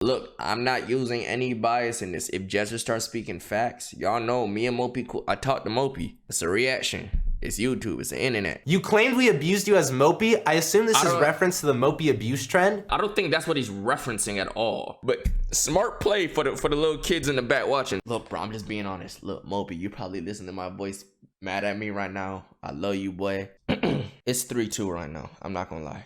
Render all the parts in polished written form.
Look, I'm not using any bias in this. If Jezza starts speaking facts, y'all know me and Mopi, I talked to Mopi. It's a reaction. It's YouTube. It's the internet. You claimed we abused you as Mopi. I assume this is reference to the Mopi abuse trend. I don't think that's what he's referencing at all. But smart play for the little kids in the back watching. Look, bro, I'm just being honest. Look, Mopi, you probably listen to my voice mad at me right now. I love you, boy. It's 3-2 right now. I'm not gonna lie.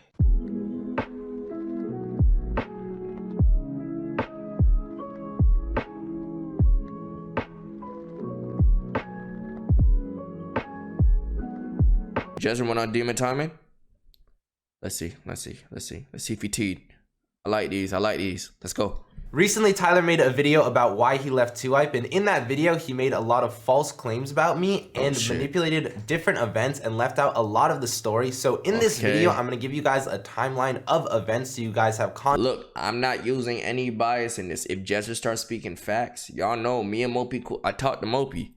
Jezza went on demon timing. Let's see if he teed. I like these. Let's go. Recently, Tyler made a video about why he left 2Hype, and in that video, he made a lot of false claims about me and manipulated different events and left out a lot of the story. So in this video, I'm gonna give you guys a timeline of events so you guys have context. Look, I'm not using any bias in this. If Jezza starts speaking facts, y'all know me and Mopi, I talked to Mopi.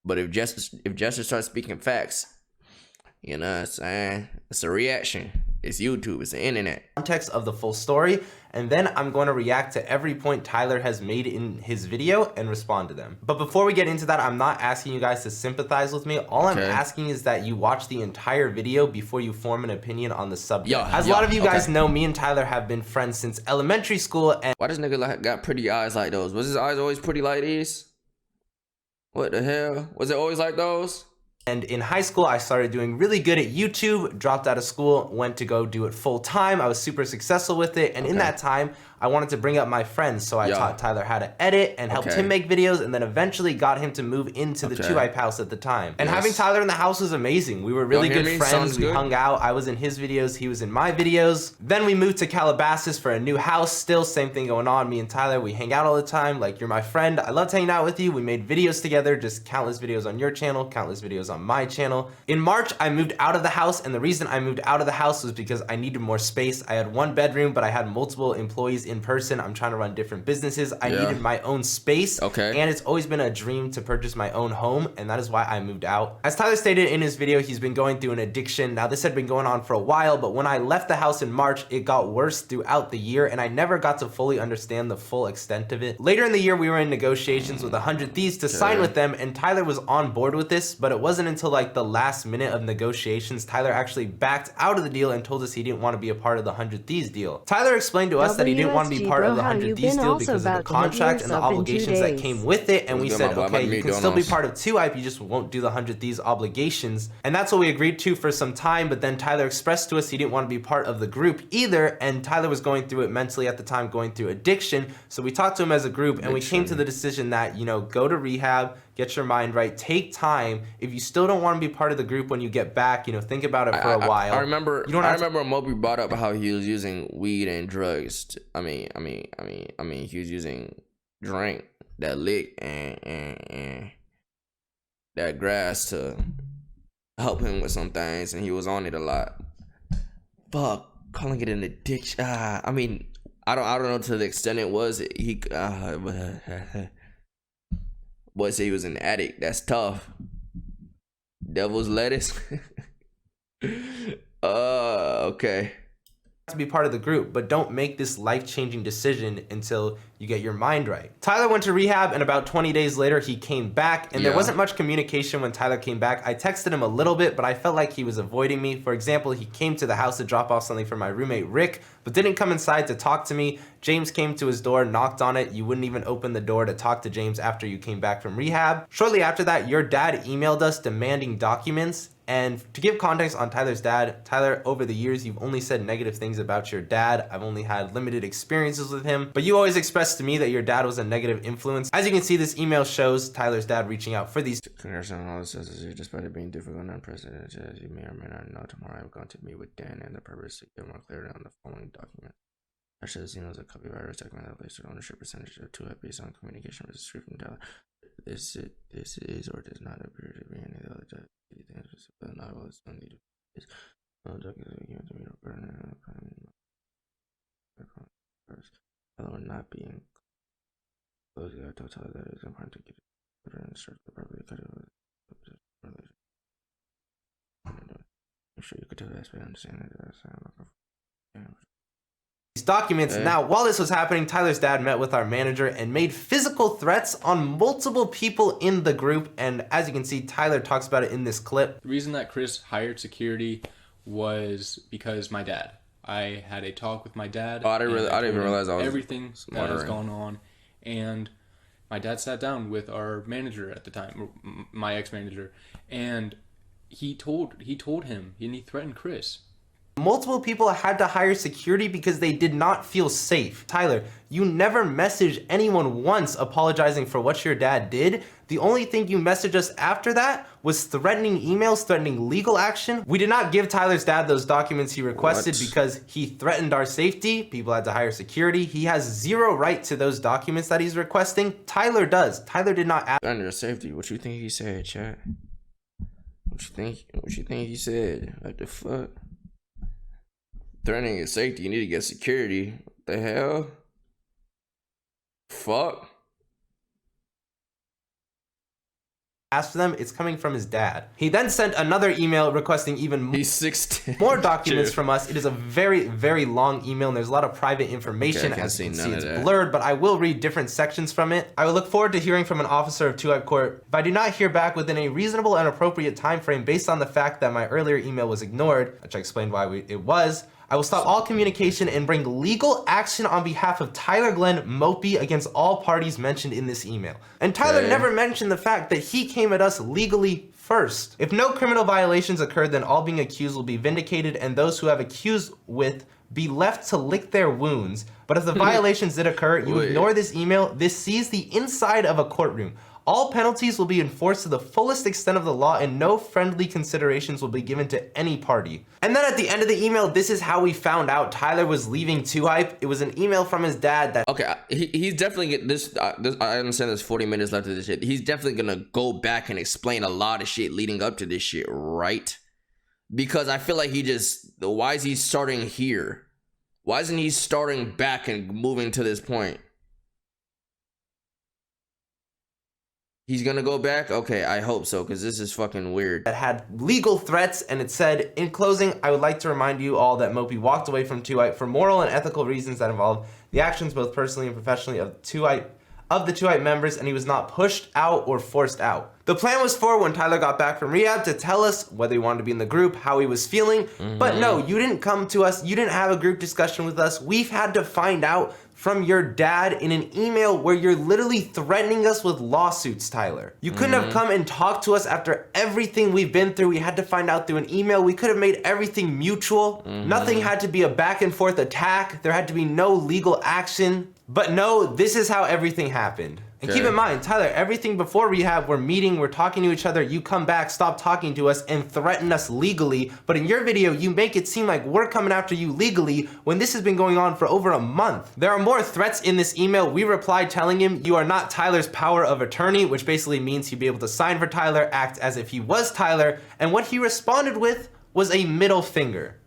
But if Jezza starts speaking facts, you know what I'm saying? It's a reaction. It's YouTube. It's the internet. Context of the full story, and then I'm going to react to every point Tyler has made in his video and respond to them. But before we get into that, I'm not asking you guys to sympathize with me. All I'm asking is that you watch the entire video before you form an opinion on the subject. As a lot of you guys know, me and Tyler have been friends since elementary school. And why this nigga got pretty eyes like those? Was his eyes always pretty like these? What the hell? Was it always like those? And in high school, I started doing really good at YouTube, dropped out of school, went to go do it full time. I was super successful with it. And in that time, I wanted to bring up my friends. So I taught Tyler how to edit and helped him make videos, and then eventually got him to move into the 2Hype house at the time. And having Tyler in the house was amazing. We were really good friends. We hung out. I was in his videos. He was in my videos. Then we moved to Calabasas for a new house. Still same thing going on. Me and Tyler, we hang out all the time. Like, you're my friend. I loved hanging out with you. We made videos together, just countless videos on your channel, countless videos on my channel. In March, I moved out of the house, and the reason I moved out of the house was because I needed more space. I had one bedroom, but I had multiple employees in person. I'm trying to run different businesses. I needed my own space. And it's always been a dream to purchase my own home, and that is why I moved out. As Tyler stated in his video, he's been going through an addiction. Now, this had been going on for a while, but when I left the house in March, it got worse throughout the year, and I never got to fully understand the full extent of it. Later in the year, we were in negotiations with 100 Thieves to sign with them, and Tyler was on board with this, but it wasn't until like the last minute of negotiations, Tyler actually backed out of the deal and told us he didn't want to be a part of the 100 Thieves deal. Tyler explained to us that he didn't want to be part of the 100 Thieves deal because of the contract and the obligations that came with it, and we said, okay, you can still be part of 2Hype, you just won't do the 100 Thieves obligations. And that's what we agreed to for some time, but then Tyler expressed to us he didn't want to be part of the group either, and Tyler was going through it mentally at the time, going through addiction. So we talked to him as a group, and we came to the decision that, you know, go to rehab, get your mind right, take time. If you still don't want to be part of the group when you get back, you know, think about it for a while. I remember Mopi brought up how he was using weed and drugs. I mean, he was using drink, that lick, and that grass to help him with some things, and he was on it a lot. Fuck, calling it an addiction. I mean, I don't know to the extent it was. Boy say he was an addict. That's tough. Devil's lettuce. Okay. To be part of the group, but don't make this life-changing decision until you get your mind right. Tyler went to rehab, and about 20 days later he came back, and there wasn't much communication when Tyler came back. I texted him a little bit, but I felt like he was avoiding me. For example, he came to the house to drop off something for my roommate Rick, but didn't come inside to talk to me. James came to his door, knocked on it. You wouldn't even open the door to talk to James after you came back from rehab. Shortly after that, your dad emailed us demanding documents. And to give context on Tyler's dad, Tyler, over the years, you've only said negative things about your dad. I've only had limited experiences with him, but you always expressed to me that your dad was a negative influence. As you can see, this email shows Tyler's dad reaching out for these. Congratulations on all this, despite it being difficult and unprecedented, as you may or may not know, tomorrow I'm going to meet with Dan and the purpose to get more clarity on the following document. I should have seen as a copyright document that placed ownership percentage of 2Hype based on communication with the street from Tyler. This is or does not appear to be any other things, but not all it's only to is no document given to me to burn and not being close. I told Tyler that it's important to get it and start the properly cut it. I'm sure you could tell that, but I understand that. documents. Now, while this was happening, Tyler's dad met with our manager and made physical threats on multiple people in the group. And as you can see, Tyler talks about it in this clip. The reason that Chris hired security was because my dad. I had a talk with my dad. Oh, I didn't even realize I was everything that was going on. And my dad sat down with our manager at the time, my ex-manager, and he told him, and he threatened Chris. Multiple people had to hire security because they did not feel safe. Tyler, you never messaged anyone once apologizing for what your dad did. The only thing you messaged us after that was threatening emails, threatening legal action. We did not give Tyler's dad those documents he requested because he threatened our safety. People had to hire security. He has zero right to those documents that he's requesting. Tyler does. Tyler did not ask. Threaten your safety. What you think he said, chat? What you think he said? What the fuck? Threatening his safety, you need to get security. What the hell? Fuck. Asked them, it's coming from his dad. He then sent another email requesting even more documents from us. It is a very, very long email, and there's a lot of private information. As you can see, it's blurred, but I will read different sections from it. I will look forward to hearing from an officer of 2i Court. If I do not hear back within a reasonable and appropriate time frame based on the fact that my earlier email was ignored, which I explained why it was, I will stop all communication and bring legal action on behalf of Tyler Glenn Mopi against all parties mentioned in this email. And Tyler never mentioned the fact that he came at us legally first. If no criminal violations occurred, then all being accused will be vindicated and those who have accused with be left to lick their wounds. But if the violations did occur, you ignore this email, this sees the inside of a courtroom. All penalties will be enforced to the fullest extent of the law and no friendly considerations will be given to any party. And then at the end of the email, this is how we found out Tyler was leaving 2Hype. It was an email from his dad that... Okay, he's definitely... I understand there's 40 minutes left of this shit. He's definitely gonna go back and explain a lot of shit leading up to this shit, right? Because I feel like he just... Why is he starting here? Why isn't he starting back and moving to this point? He's gonna go back? Okay, I hope so, because this is fucking weird. That had legal threats, and it said, in closing, I would like to remind you all that Mopi walked away from 2Hype for moral and ethical reasons that involve the actions both personally and professionally of the 2Hype members, and he was not pushed out or forced out. The plan was for when Tyler got back from rehab to tell us whether he wanted to be in the group, how he was feeling, but no, you didn't come to us, you didn't have a group discussion with us. We've had to find out from your dad in an email where you're literally threatening us with lawsuits, Tyler. You couldn't have come and talked to us after everything we've been through. We had to find out through an email. We could have made everything mutual. Nothing had to be a back and forth attack. There had to be no legal action. But no, this is how everything happened. And keep in mind, Tyler, everything before rehab, we're meeting, we're talking to each other, you come back, stop talking to us, and threaten us legally. But in your video, you make it seem like we're coming after you legally when this has been going on for over a month. There are more threats in this email. We replied telling him, you are not Tyler's power of attorney, which basically means he'd be able to sign for Tyler, act as if he was Tyler. And what he responded with was a middle finger.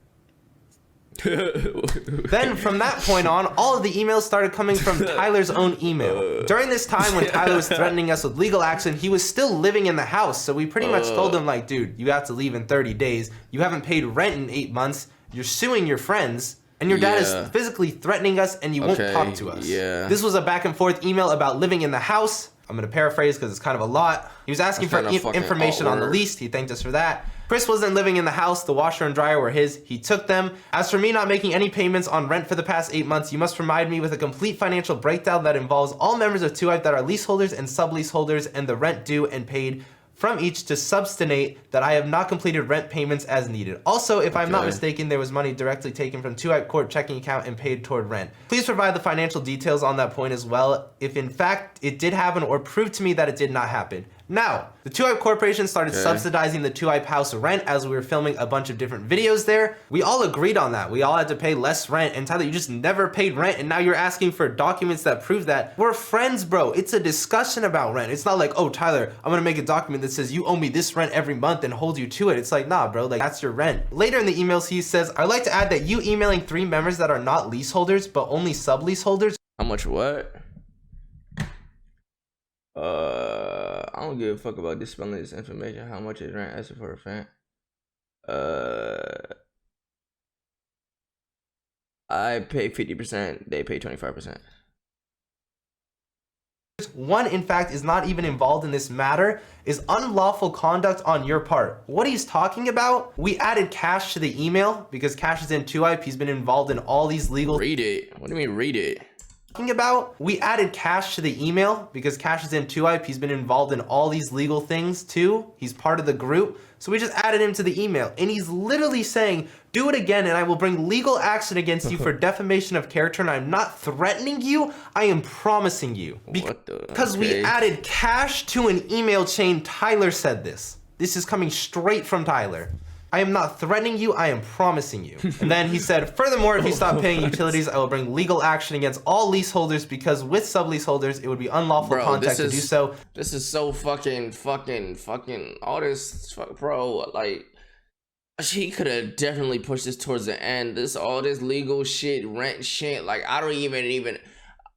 Then from that point on, all of the emails started coming from Tyler's own email. During this time when Tyler was threatening us with legal action, he was still living in the house. So we pretty much told him like, dude, you have to leave in 30 days. You haven't paid rent in 8 months. You're suing your friends. And your dad is physically threatening us and you won't talk to us. This was a back and forth email about living in the house. I'm going to paraphrase because it's kind of a lot. He was asking for information on the lease. He thanked us for that. Chris wasn't living in the house. The washer and dryer were his. He took them. As for me not making any payments on rent for the past 8 months, you must provide me with a complete financial breakdown that involves all members of 2Hype that are leaseholders and subleaseholders and the rent due and paid from each to substantiate that I have not completed rent payments as needed. Also, if I'm not mistaken, there was money directly taken from 2Hype Court checking account and paid toward rent. Please provide the financial details on that point as well, if in fact it did happen or prove to me that it did not happen. Now, the 2Hype Corporation started subsidizing the 2Hype house rent as we were filming a bunch of different videos there. We all agreed on that. We all had to pay less rent, and Tyler, you just never paid rent, and now you're asking for documents that prove that. We're friends, bro. It's a discussion about rent. It's not like, oh, Tyler, I'm gonna make a document that says you owe me this rent every month and hold you to it. It's like, nah, bro, like that's your rent. Later in the emails, he says, I'd like to add that you emailing 3 members that are not leaseholders, but only subleaseholders. How much what? I don't give a fuck about dispelling this information. How much is rent asking for a fan? I pay 50%. They pay 25%. One, in fact, is not even involved in this matter, is unlawful conduct on your part. What he's talking about, we added Cash to the email because Cash is in 2IP. He's been involved in all these legal... Read it. What do you mean read it? About, we added Cash to the email because Cash is in 2IP. He's been involved in all these legal things too. He's part of the group. So we just added him to the email. And he's literally saying, do it again and I will bring legal action against you for defamation of character. And I'm not threatening you. I am promising you. Because we added Cash to an email chain. Tyler said this. This is coming straight from Tyler. I am not threatening you, I am promising you. And then he said, furthermore, if you stop paying utilities, I will bring legal action against all leaseholders because with subleaseholders, it would be unlawful contact to do so. This is so fucking, all this, bro, like, he could have definitely pushed this towards the end. All this legal shit, rent shit, like,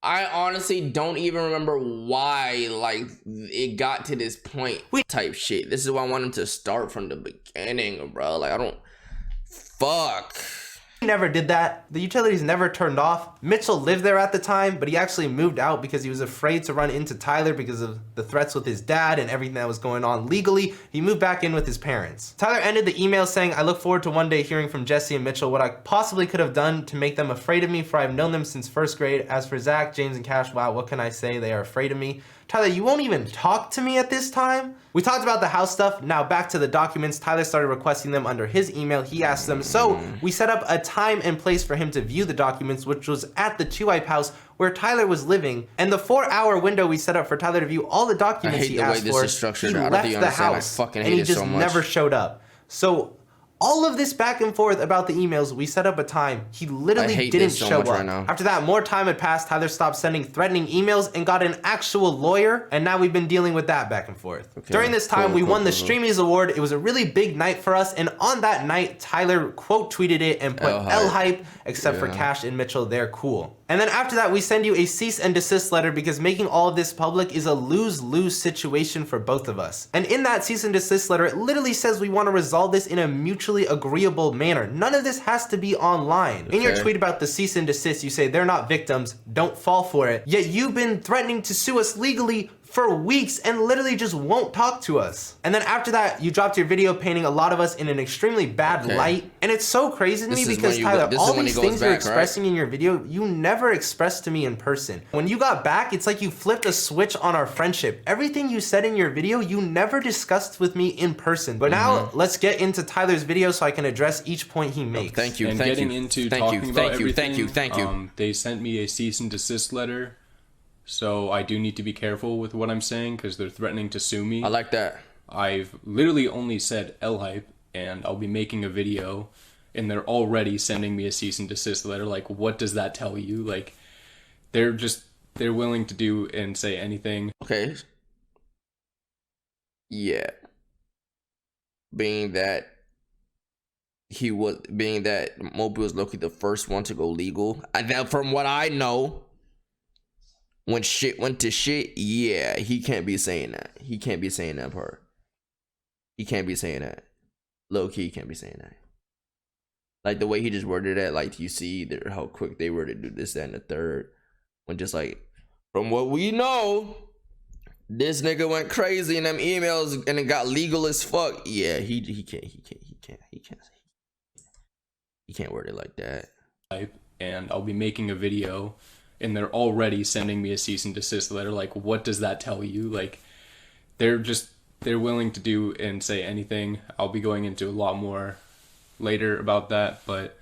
I honestly don't even remember why, like, it got to this point type shit. This is why I want him to start from the beginning, bro. Like, I don't... Fuck. He never did that. The utilities never turned off. Mitchell lived there at the time, but he actually moved out because he was afraid to run into Tyler because of the threats with his dad and everything that was going on legally. He moved back in with his parents. Tyler ended the email saying, I look forward to one day hearing from Jesse and Mitchell what I possibly could have done to make them afraid of me, for I've known them since first grade. As for Zach, James, and Cash, wow, what can I say? They are afraid of me. Tyler, you won't even talk to me at this time? We talked about the house stuff. Now back to the documents. Tyler started requesting them under his email. He asked them. So we set up a time and place for him to view the documents, which was at the 2IP house where Tyler was living. And the 4-hour window we set up for Tyler to view all the documents he asked for, he left the house and he just never showed up. So all of this back and forth about the emails, we set up a time. He literally didn't show up. Right now. After that, more time had passed. Tyler stopped sending threatening emails and got an actual lawyer. And now we've been dealing with that back and forth. Okay. During this time, we won the Streamies Award. It was a really big night for us. And on that night, Tyler quote tweeted it and put L-hype, except for Cash and Mitchell, they're cool. And then after that, we send you a cease and desist letter because making all of this public is a lose-lose situation for both of us. And in that cease and desist letter, it literally says we want to resolve this in a mutually agreeable manner. None of this has to be online. In your tweet about the cease and desist, you say they're not victims, don't fall for it. Yet you've been threatening to sue us legally for weeks and literally just won't talk to us. And then after that, you dropped your video painting a lot of us in an extremely bad light. And it's so crazy to me because Tyler, all these things you're expressing in your video, you never expressed to me in person. When you got back, it's like you flipped a switch on our friendship. Everything you said in your video, you never discussed with me in person. But now let's get into Tyler's video so I can address each point he makes. Thank you, and thank getting you. into thank talking you, about thank you, everything, thank you, thank you. They sent me a cease and desist letter. So I do need to be careful with what I'm saying because they're threatening to sue me. I like that. I've literally only said L-hype and I'll be making a video and they're already sending me a cease and desist letter. Like, what does that tell you? Like, they're willing to do and say anything. Okay. Yeah. Being that Mopi was low-key the first one to go legal. From what I know, when shit went to shit, yeah, he can't be saying that. He can't be saying that part. He can't be saying that. Low-key, he can't be saying that. Like, the way he just worded it, like, you see how quick they were to do this, that, and the third. When just, like, from what we know, this nigga went crazy in them emails and it got legal as fuck. Yeah, he can't word it like that. And I'll be making a video and they're already sending me a cease and desist letter. Like, what does that tell you? Like, they're willing to do and say anything. I'll be going into a lot more later about that, but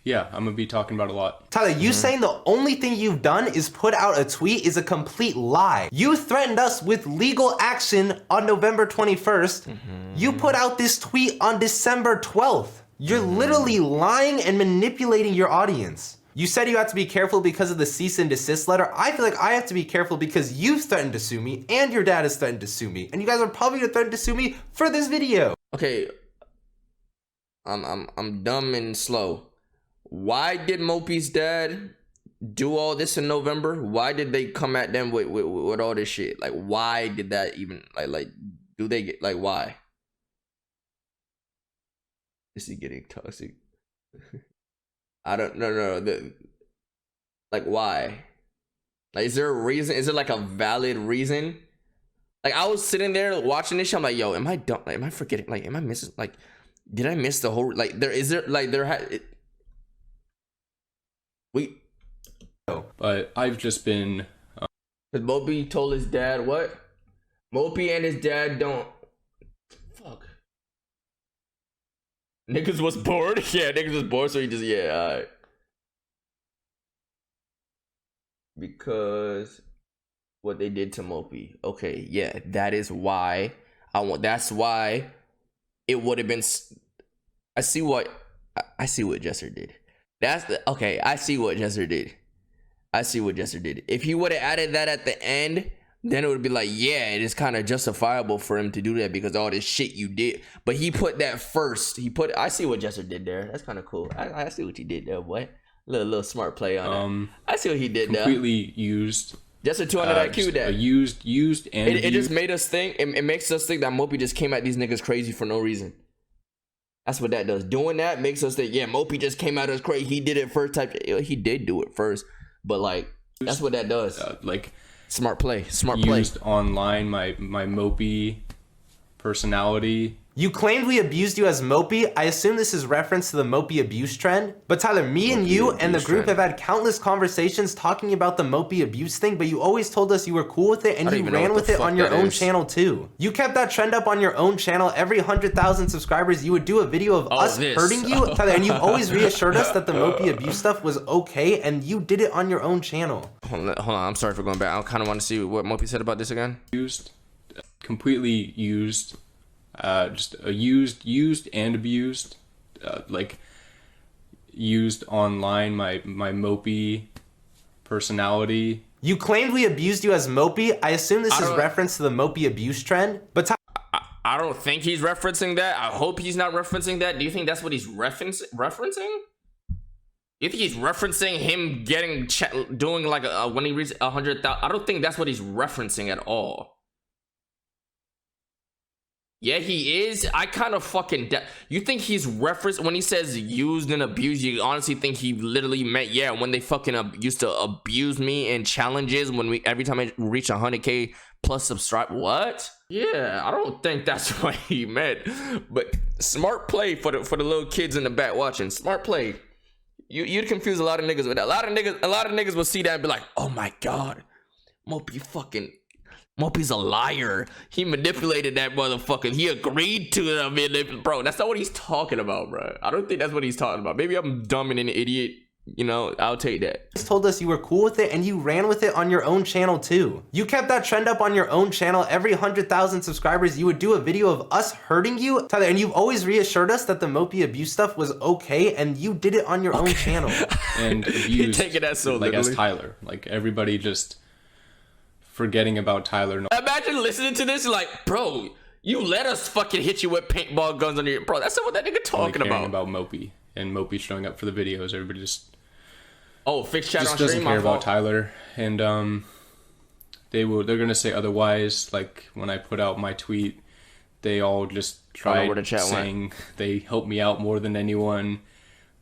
yeah, I'm gonna be talking about a lot. Tyler, you saying the only thing you've done is put out a tweet is a complete lie. You threatened us with legal action on November 21st. You put out this tweet on December 12th. You're literally lying and manipulating your audience. You said you have to be careful because of the cease and desist letter. I feel like I have to be careful because you've threatened to sue me and your dad has threatened to sue me. And you guys are probably gonna threaten to sue me for this video. Okay. I'm dumb and slow. Why did Mopi's dad do all this in November? Why did they come at them with all this shit? Like, why did that even, like, do they get, like, why? This is getting toxic. I don't no. Like why? Like is there a reason? Is it like a valid reason? Like I was sitting there watching this shit, I'm like, yo, am I dumb? Like, am I forgetting? Like, am I missing? Like, did I miss the whole? Like, But I've just been. Cause Mopi told his dad what? Mopi and his dad don't. Fuck. Niggas was bored. Yeah, niggas was bored, so he just alright. Because what they did to Mopi. Okay, yeah, that is why that's why it would have been. I see what Jesser did. I see what Jesser did. If he would have added that at the end, then it would be like, yeah, it is kind of justifiable for him to do that because all this shit you did. But he put that first. I see what Jesser did there. That's kind of cool. I see what he did there, boy. Little smart play on that. I see what he did there. Completely used. Just a 200 IQ that. Used and it just made us think. It makes us think that Mopi just came at these niggas crazy for no reason. That's what that does. Doing that makes us think, yeah, Mopi just came at us crazy. He did it first type. He did do it first. But like, that's what that does. Smart play. Used online my Mopi personality. You claimed we abused you as Mopi. I assume this is reference to the Mopi abuse trend. But Tyler, me and you and the group have had countless conversations talking about the Mopi abuse thing, but you always told us you were cool with it and you ran with it on your own channel too. You kept that trend up on your own channel. Every 100,000 subscribers, you would do a video of us hurting you, Tyler, and you always reassured us that the Mopi abuse stuff was okay, and you did it on your own channel. Hold on. I'm sorry for going back. I kind of want to see what Mopi said about this again. Completely used. Just used and abused, like used online my Mopi personality. You claimed we abused you as Mopi. I assume this is reference to the Mopi abuse trend, but I don't think he's referencing that. I hope he's not referencing that. Do you think that's what he's referencing? You think he's referencing him doing like when he reaches 100,000? I don't think that's what he's referencing at all. Yeah, he is. I kind of fucking... You think he's referenced... When he says used and abused, you honestly think he literally meant, yeah, when they fucking used to abuse me in challenges, every time I reach 100K plus subscribe... What? Yeah, I don't think that's what he meant. But smart play for the little kids in the back watching. Smart play. You'd confuse a lot of niggas with that. A lot of niggas will see that and be like, oh my God, Mopi's a liar. He manipulated that motherfucker. He agreed to it. I mean, bro, that's not what he's talking about, bro. I don't think that's what he's talking about. Maybe I'm dumb and an idiot. You know, I'll take that. You told us you were cool with it and you ran with it on your own channel too. You kept that trend up on your own channel. Every 100,000 subscribers, you would do a video of us hurting you, Tyler, and you've always reassured us that the Mopi abuse stuff was okay, and you did it on your own channel. And abused, take it as so like literally. As Tyler, like everybody just forgetting about Tyler. Imagine listening to this, like, bro, you let us fucking hit you with paintball guns on your... Bro, that's not what that nigga talking about Mopi and Mopi showing up for the videos. Everybody just... fixed chat on stream. Doesn't care about Tyler, and they're gonna say otherwise. Like when I put out my tweet, they all just tried saying they helped me out more than anyone,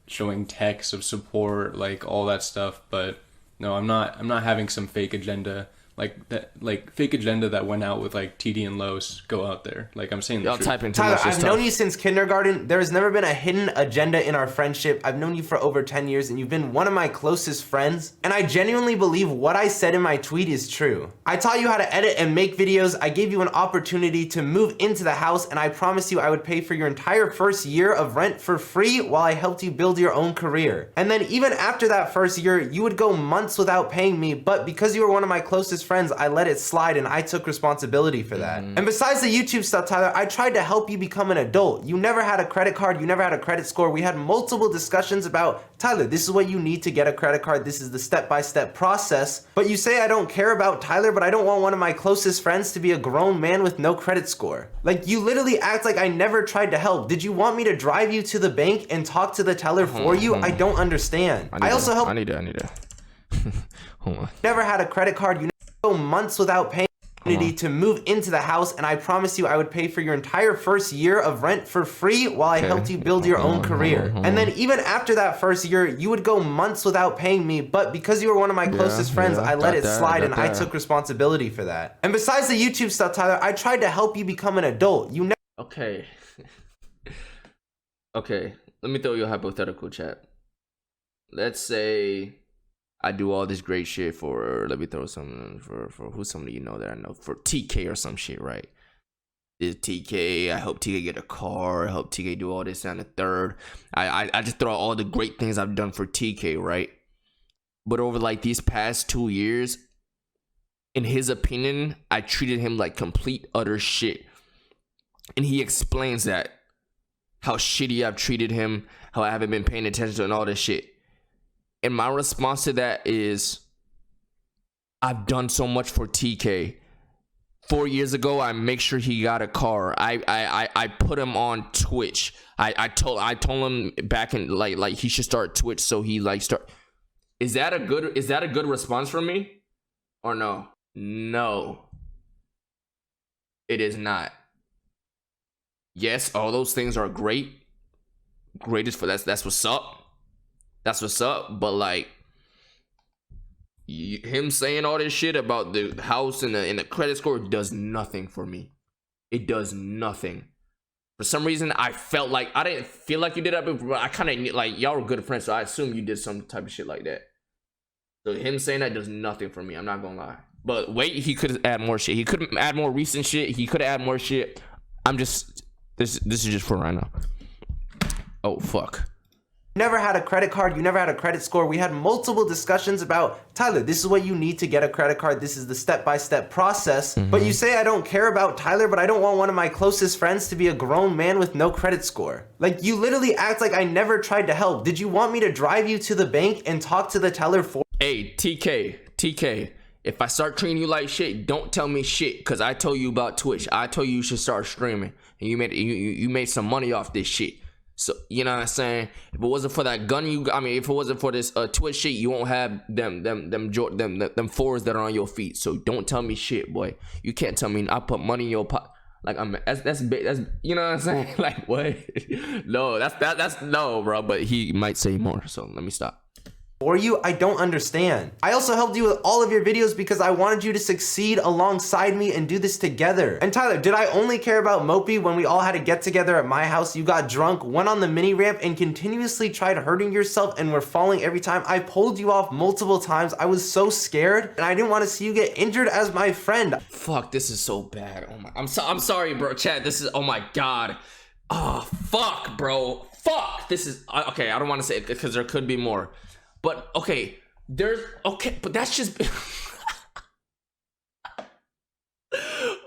showing texts of support, like all that stuff. But no, I'm not having some fake agenda. Like fake agenda that went out with like TD and Los go out there. Like I'm saying the truth. Tyler, I've known you since kindergarten. There has never been a hidden agenda in our friendship. I've known you for over 10 years and you've been one of my closest friends. And I genuinely believe what I said in my tweet is true. I taught you how to edit and make videos. I gave you an opportunity to move into the house, and I promised you I would pay for your entire first year of rent for free while I helped you build your own career. And then even after that first year, you would go months without paying me, but because you were one of my closest friends, I let it slide and I took responsibility for that. And besides the YouTube stuff, Tyler, I tried to help you become an adult. You never had a credit card, you never had a credit score. We had multiple discussions about, Tyler, this is what you need to get a credit card. This is the step-by-step process. But you say I don't care about Tyler, but I don't want one of my closest friends to be a grown man with no credit score. Like, you literally act like I never tried to help. Did you want me to drive you to the bank and talk to the teller for you? I don't understand. I also helped. I need to. Hold on. Never had a credit card. You go months without paying. to move into the house, and I promised you I would pay for your entire first year of rent for free while I helped you build your own career. And then even after that first year, you would go months without paying me, but because you were one of my closest friends, I let it slide and I took responsibility for that. And besides the YouTube stuff, Tyler, I tried to help you become an adult. You never... Okay. Okay, let me throw you a hypothetical, chat. Let's say I do all this great shit for, let me throw some, for who's somebody you know that I know, for TK or some shit, right? This TK, I help TK get a car, I help TK do all this and the third. I just throw out all the great things I've done for TK, right? But over like these past 2 years, in his opinion, I treated him like complete utter shit. And he explains that, how shitty I've treated him, how I haven't been paying attention and all this shit. And my response to that is, I've done so much for TK. 4 years ago, I make sure he got a car. I put him on Twitch. I told him back in like he should start Twitch, so he like start. Is that a good response from me? Or no? No. It is not. Yes, all those things are great. Greatest for that's what's up. That's what's up. But like him saying all this shit about the house and the credit score does nothing for me. It does nothing. For some reason, I felt like I didn't feel like you did that, but I kind of like y'all were good friends, so I assume you did some type of shit like that. So him saying that does nothing for me. I'm not gonna lie. But wait, he could add more shit. He could add more recent shit. He could add more shit. I'm just this is just for right now. Oh fuck. Never had a credit card, you never had a credit score. We had multiple discussions about, Tyler, this is what you need to get a credit card. This is the step-by-step process. But you say I don't care about Tyler, but I don't want one of my closest friends to be a grown man with no credit score. Like, you literally act like I never tried to help. Did you want me to drive you to the bank and talk to the teller for? Hey, TK, if I start treating you like shit, don't tell me shit, because I told you about Twitch. I told you should start streaming, and you made some money off this shit. So, you know what I'm saying? If it wasn't for that gun if it wasn't for this Twitch shit, you won't have them fours that are on your feet. So don't tell me shit, boy. You can't tell me I put money in your pocket. Like that's you know what I'm saying? Like what? No, that's no, bro. But he might say more. So let me stop. For you, I don't understand. I also helped you with all of your videos because I wanted you to succeed alongside me and do this together. And Tyler, did I only care about Mopi when we all had to get together at my house? You got drunk, went on the mini ramp, and continuously tried hurting yourself and were falling every time. I pulled you off multiple times. I was so scared, and I didn't want to see you get injured as my friend. Fuck, this is so bad. Oh my, I'm sorry, bro. Chat, this is, oh my god. Oh fuck, bro. Fuck. This is okay. I don't want to say it because there could be more. But okay, but that's just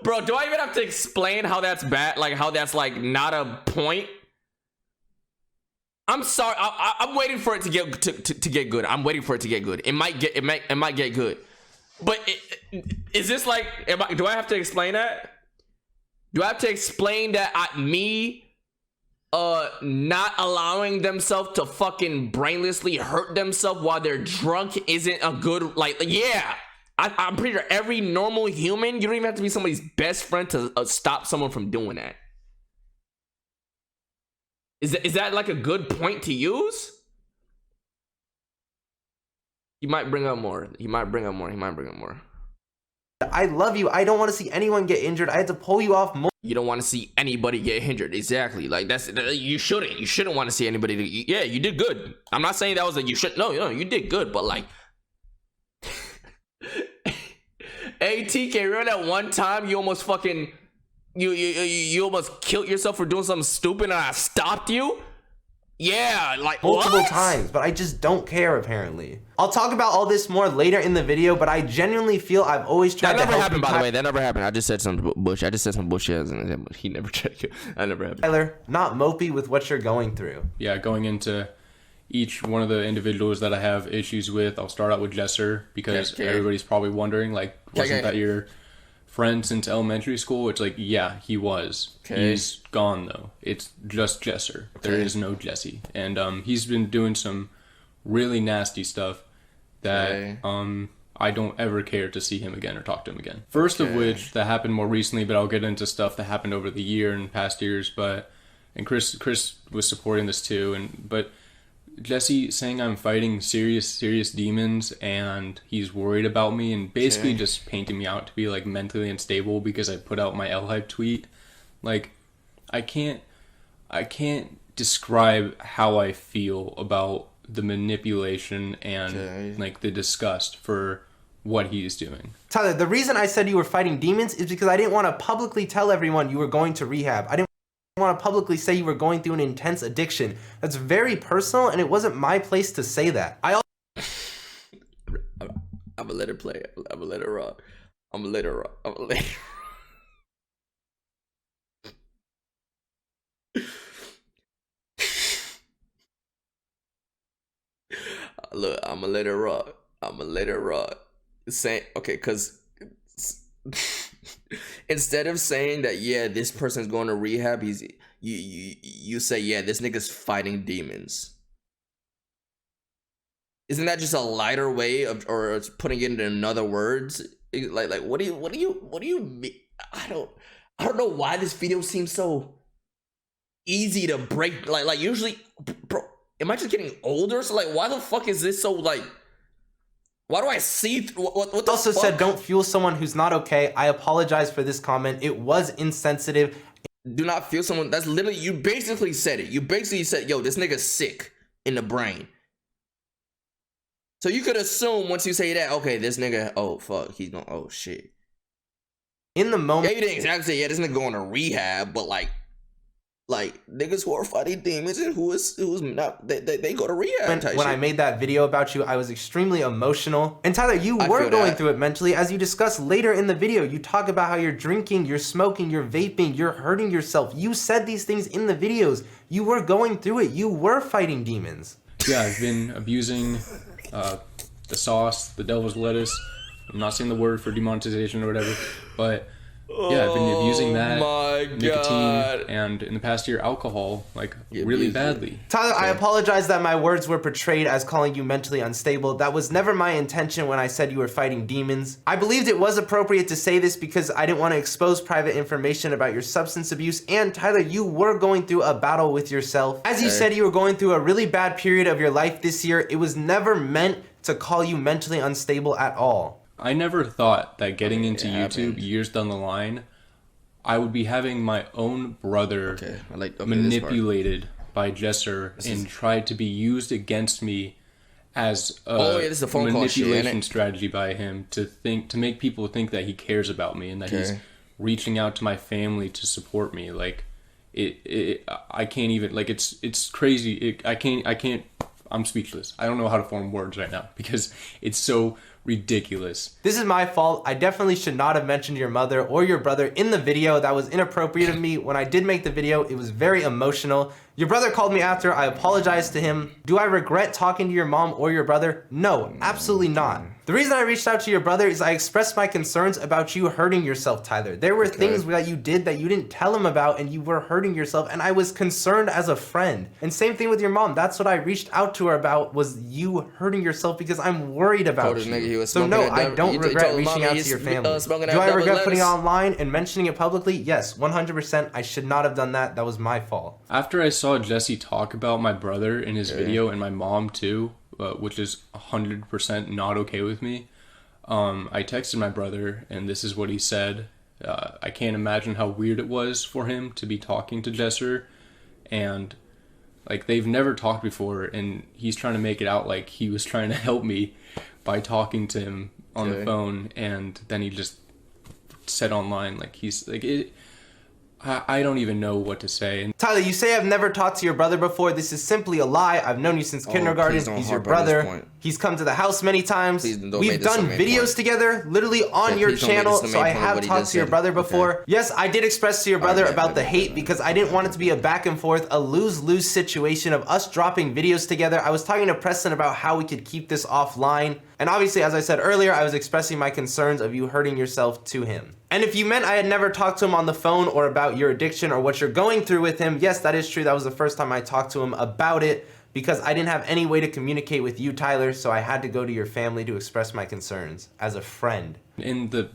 bro, do I even have to explain how that's bad? Like how that's like not a point? I'm sorry. I'm waiting for it to get good. I'm waiting for it to get good. It might get good. But is this like do I have to explain that? Do I have to explain that me not allowing themselves to fucking brainlessly hurt themselves while they're drunk isn't a good, like, yeah, I'm pretty sure every normal human, you don't even have to be somebody's best friend to stop someone from doing that. Is that like a good point to use? He might bring up more. I love you. I don't want to see anyone get injured. I had to pull you off more. You don't want to see anybody get injured. Exactly. Like you shouldn't want to see anybody. Yeah, you did good. I'm not saying that was like you should. No, you did good. But like, hey TK, remember that one time you almost fucking you almost killed yourself for doing something stupid and I stopped you? Yeah, like multiple times, but I just don't care apparently. I'll talk about all this more later in the video, but I genuinely feel I've always tried to help. That never happened, by the way. That never happened. I just said some bullshit. He never tried to. That never happened. Tyler, not Mopi with what you're going through. Yeah, going into each one of the individuals that I have issues with, I'll start out with Jesser because everybody's probably wondering, like, wasn't that your friend since elementary school? It's like, yeah, he was. He's gone though. It's just Jesser. There is no Jesse, and he's been doing some really nasty stuff that I don't ever care to see him again or talk to him again. First of which, that happened more recently, but I'll get into stuff that happened over the year and past years. And Chris was supporting this too. But Jesse saying I'm fighting serious demons and he's worried about me and basically just painting me out to be like mentally unstable because I put out my L-Hype tweet. Like, I can't describe how I feel about the manipulation and like the disgust for what he's doing. Tyler, the reason I said you were fighting demons is because I didn't want to publicly tell everyone you were going to rehab. I didn't want to publicly say you were going through an intense addiction. That's very personal, and it wasn't my place to say that. I'm gonna let it play. I'm gonna let it rock. I'm gonna let it rock. I'm gonna let it Look, I'm gonna let it rock. I'm gonna let it rock. Okay, cause instead of saying that, yeah, this person's going to rehab, you say, yeah, this nigga's fighting demons. Isn't that just a lighter way of, or putting it in other words? Like what do you mean? I don't know why this video seems so easy to break. Like usually, bro, am I just getting older? So like, why the fuck is this so like? Why do I see what the also fuck? Said don't fuel someone who's not okay. I apologize for this comment. It was insensitive. Do not fuel someone. That's literally, you basically said it. You basically said, yo, this nigga's sick in the brain. So you could assume once you say that, okay, this nigga, oh fuck, he's going, oh shit. In the moment, yeah, you didn't exactly say, yeah, this nigga going to rehab, but like niggas who are fighting demons and who's not, they go to rehab. When I made that video about you, I was extremely emotional. And Tyler, you were going through it mentally. As you discussed later in the video, you talk about how you're drinking, you're smoking, you're vaping, you're hurting yourself. You said these things in the videos. You were going through it. You were fighting demons. Yeah, I've been abusing the sauce, the devil's lettuce. I'm not saying the word for demonetization or whatever, but yeah, I've been abusing that, nicotine, and in the past year, alcohol, like really badly. Tyler, I apologize that my words were portrayed as calling you mentally unstable. That was never my intention when I said you were fighting demons. I believed it was appropriate to say this because I didn't want to expose private information about your substance abuse. And Tyler, you were going through a battle with yourself. As you said, you were going through a really bad period of your life this year. It was never meant to call you mentally unstable at all. I never thought that getting into YouTube years down the line, I would be having my own brother manipulated by Jesser and tried to be used against me as a manipulation strategy by him to make people think that he cares about me and that he's reaching out to my family to support me. Like I can't even, like, it's crazy. I'm speechless. I don't know how to form words right now because it's so ridiculous. This is my fault. I definitely should not have mentioned your mother or your brother in the video. That was inappropriate of me. When I did make the video, it was very emotional. Your brother called me after. I apologized to him. Do I regret talking to your mom or your brother? No, absolutely not. The reason I reached out to your brother is I expressed my concerns about you hurting yourself, Tyler. There were things that you did that you didn't tell him about and you were hurting yourself, and I was concerned as a friend. And same thing with your mom. That's what I reached out to her about, was you hurting yourself because I'm worried about you. So no, I don't regret reaching out to your family. Do I regret putting it online and mentioning it publicly? Yes, 100%. I should not have done that. That was my fault. After I saw Jesse talk about my brother in his video and my mom too, which is 100% not okay with me, I texted my brother and this is what he said. I can't imagine how weird it was for him to be talking to Jesser, and like they've never talked before, and he's trying to make it out like he was trying to help me by talking to him on the phone, and then he just said online like he's like it. I don't even know what to say. Tyler, you say I've never talked to your brother before. This is simply a lie. I've known you since kindergarten. He's your brother. He's come to the house many times. We've done videos together, literally on your channel, so I have talked to your brother before. Yes, I did express to your brother about the hate because I didn't want it to be a back and forth, a lose-lose situation of us dropping videos together. I was talking to Preston about how we could keep this offline. And obviously, as I said earlier, I was expressing my concerns of you hurting yourself to him. And if you meant I had never talked to him on the phone or about your addiction or what you're going through with him, yes, that is true. That was the first time I talked to him about it. because I didn't have any way to communicate with you, Tyler, so I had to go to your family to express my concerns as a friend. And the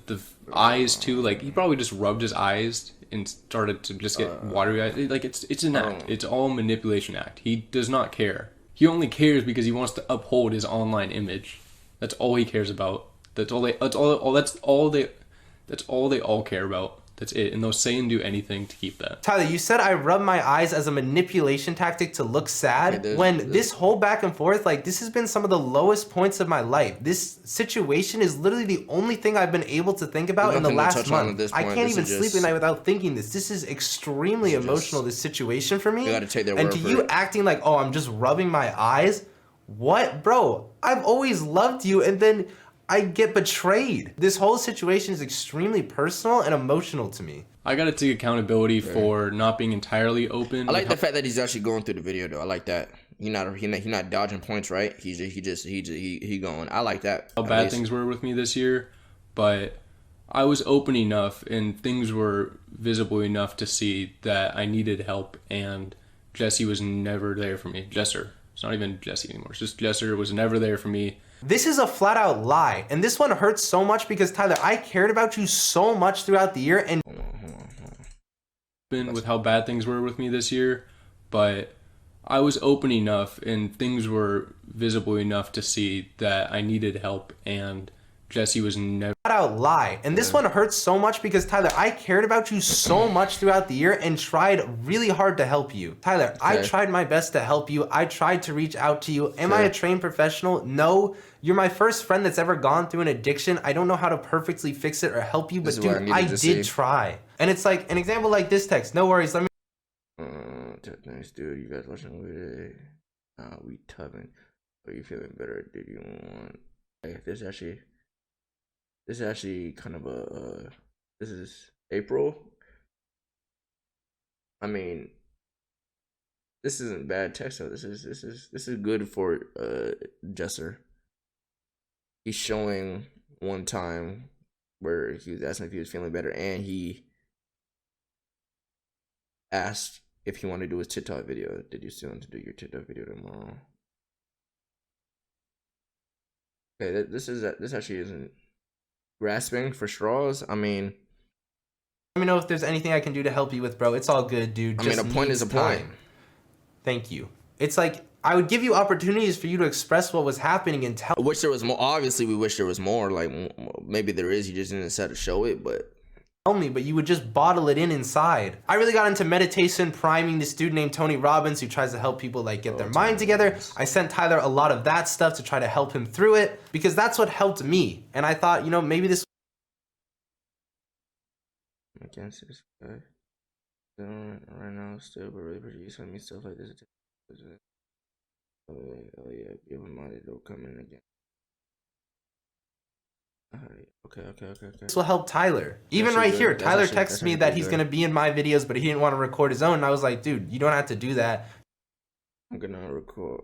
eyes too, like he probably just rubbed his eyes and started to just get watery eyes. Like it's an act. It's all manipulation act. He does not care. He only cares because he wants to uphold his online image. That's all he cares about. That's all they all care about. That's it. And they'll say and do anything to keep that. Tyler, you said I rub my eyes as a manipulation tactic to look sad. This whole back and forth, like this has been some of the lowest points of my life. This situation is literally the only thing I've been able to think about in the last month. I can't even sleep at night without thinking this. This is extremely emotional, this situation for me. You gotta take their word and to for you it. acting like, oh, I'm just rubbing my eyes. What? Bro, I've always loved you, and then I get betrayed. This whole situation is extremely personal and emotional to me. I gotta take accountability for not being entirely open. I like the fact that he's actually going through the video though. I like that. He not dodging points, right? He going. I like that. How bad things were with me this year, but I was open enough and things were visible enough to see that I needed help, and Jesse was never there for me. Jesser. It's not even Jesse anymore. It's just Jesser was never there for me. This is a flat out lie. And this one hurts so much because, Tyler, I cared about you so much throughout the year. And with how bad things were with me this year, but I was open enough and things were visible enough to see that I needed help, and Jesse was never flat out lie. And this one hurts so much because, Tyler, I cared about you so much throughout the year and tried really hard to help you. Tyler, I tried my best to help you. I tried to reach out to you. Am I a trained professional? No. You're my first friend that's ever gone through an addiction. I don't know how to perfectly fix it or help you, but dude, I did try. And it's like an example like this text. No worries, let me. Nice, dude. You guys watching today? We tubbing. Are you feeling better? Did you want? Hey, this is actually kind of a. This is April. I mean, this isn't bad text though. This is good for Jesser. He's showing one time where he was asking if he was feeling better, and he asked if he wanted to do his TikTok video. Did you still want to do your TikTok video tomorrow? Okay, this actually isn't grasping for straws. I mean, let me know if there's anything I can do to help you with, bro. It's all good, dude. I mean, a point is a point. Thank you. It's like I would give you opportunities for you to express what was happening and tell. I wish there was more. Obviously, we wish there was more. Like maybe there is. You just didn't decide to show it, but. Tell me, but you would just bottle it in inside. I really got into meditation, priming this dude named Tony Robbins who tries to help people like get their mind together. I sent Tyler a lot of that stuff to try to help him through it because that's what helped me. And I thought, you know, maybe this. I can't see this guy. Right now, still, but really produce me stuff like this. Oh yeah, give him money. They'll come in again. Okay. This will help Tyler. Even right here, Tyler texts me that he's going to be in my videos, but he didn't want to record his own. And I was like, dude, you don't have to do that. I'm gonna record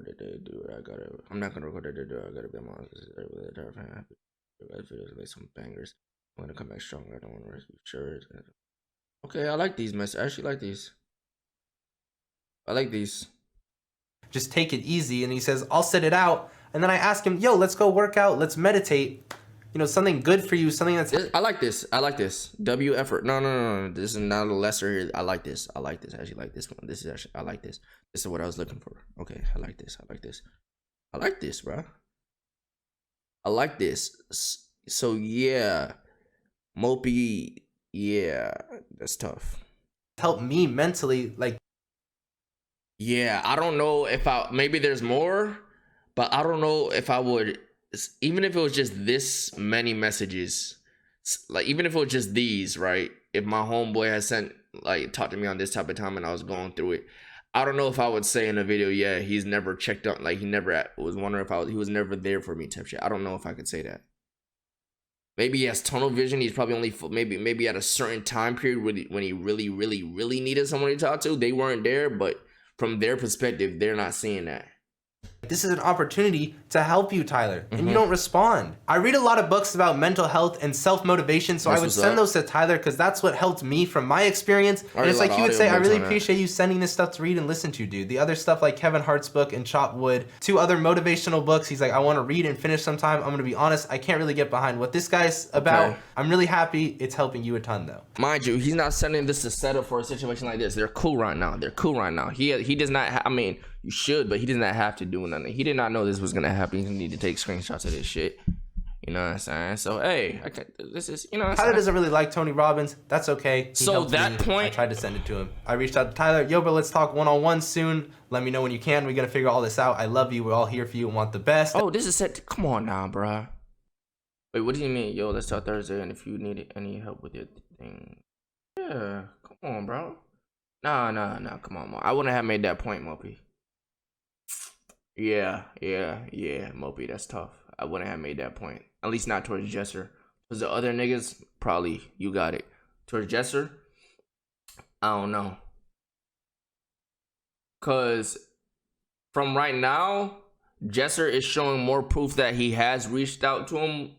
today, dude. I'm not gonna record today, dude. I gotta be honest. Videos like some bangers. I'm gonna come back stronger. I don't want to be sure. Okay, I like these messages. I actually like these. I like these. Just take it easy. And he says, I'll set it out. And then I ask him, yo, let's go work out. Let's meditate. You know, something good for you. Something that's... I like this. W effort. No. This is not a lesser. I like this. I actually like this one. This is actually... I like this. This is what I was looking for. Okay, I like this, bro. I like this. So, yeah. Mopi, yeah. That's tough. Help me mentally, like... Yeah, I don't know if maybe there's more, but I don't know if I would, even if it was just this many messages, like even if it was just these, right? If my homeboy had talked to me on this type of time and I was going through it, I don't know if I would say in a video, yeah, he's never checked out, like he never was wondering if he was never there for me type shit. I don't know if I could say that. Maybe he has tunnel vision. He's probably only maybe at a certain time period when he really needed someone to talk to. They weren't there, but from their perspective, they're not seeing that. This is an opportunity to help you, Tyler, and you don't respond. I read a lot of books about mental health and self-motivation, so I would send those to Tyler because that's what helped me from my experience. And it's like he would say, I really appreciate you sending this stuff to read and listen to, dude. The other stuff like Kevin Hart's book and Chop Wood, 2 other motivational books. He's like, I want to read and finish sometime. I'm going to be honest, I can't really get behind what this guy's about. I'm really happy it's helping you a ton, though. Mind you, he's not sending this to settle for a situation like this. They're cool right now. He does not. I mean, you should, but he does not have to do nothing. He did not know this was gonna happen. He need to take screenshots of this shit. You know what I'm saying? So hey, this is, you know what I'm saying? Tyler doesn't really like Tony Robbins. That's okay. So that point, I tried to send it to him. I reached out to Tyler. Yo, bro, let's talk one-on-one soon. Let me know when you can. We're gonna figure all this out. I love you. We're all here for you and want the best. Oh, this is set. Come on now, bruh. Wait, what do you mean? Yo, let's talk Thursday, and if you need any help with your thing, yeah, come on, bro. Nah, come on, Mo. I wouldn't have made that point, Mopi. Yeah, Mopi, that's tough. I wouldn't have made that point. At least not towards Jesser. Because the other niggas, probably, you got it. Towards Jesser, I don't know. Because from right now, Jesser is showing more proof that he has reached out to him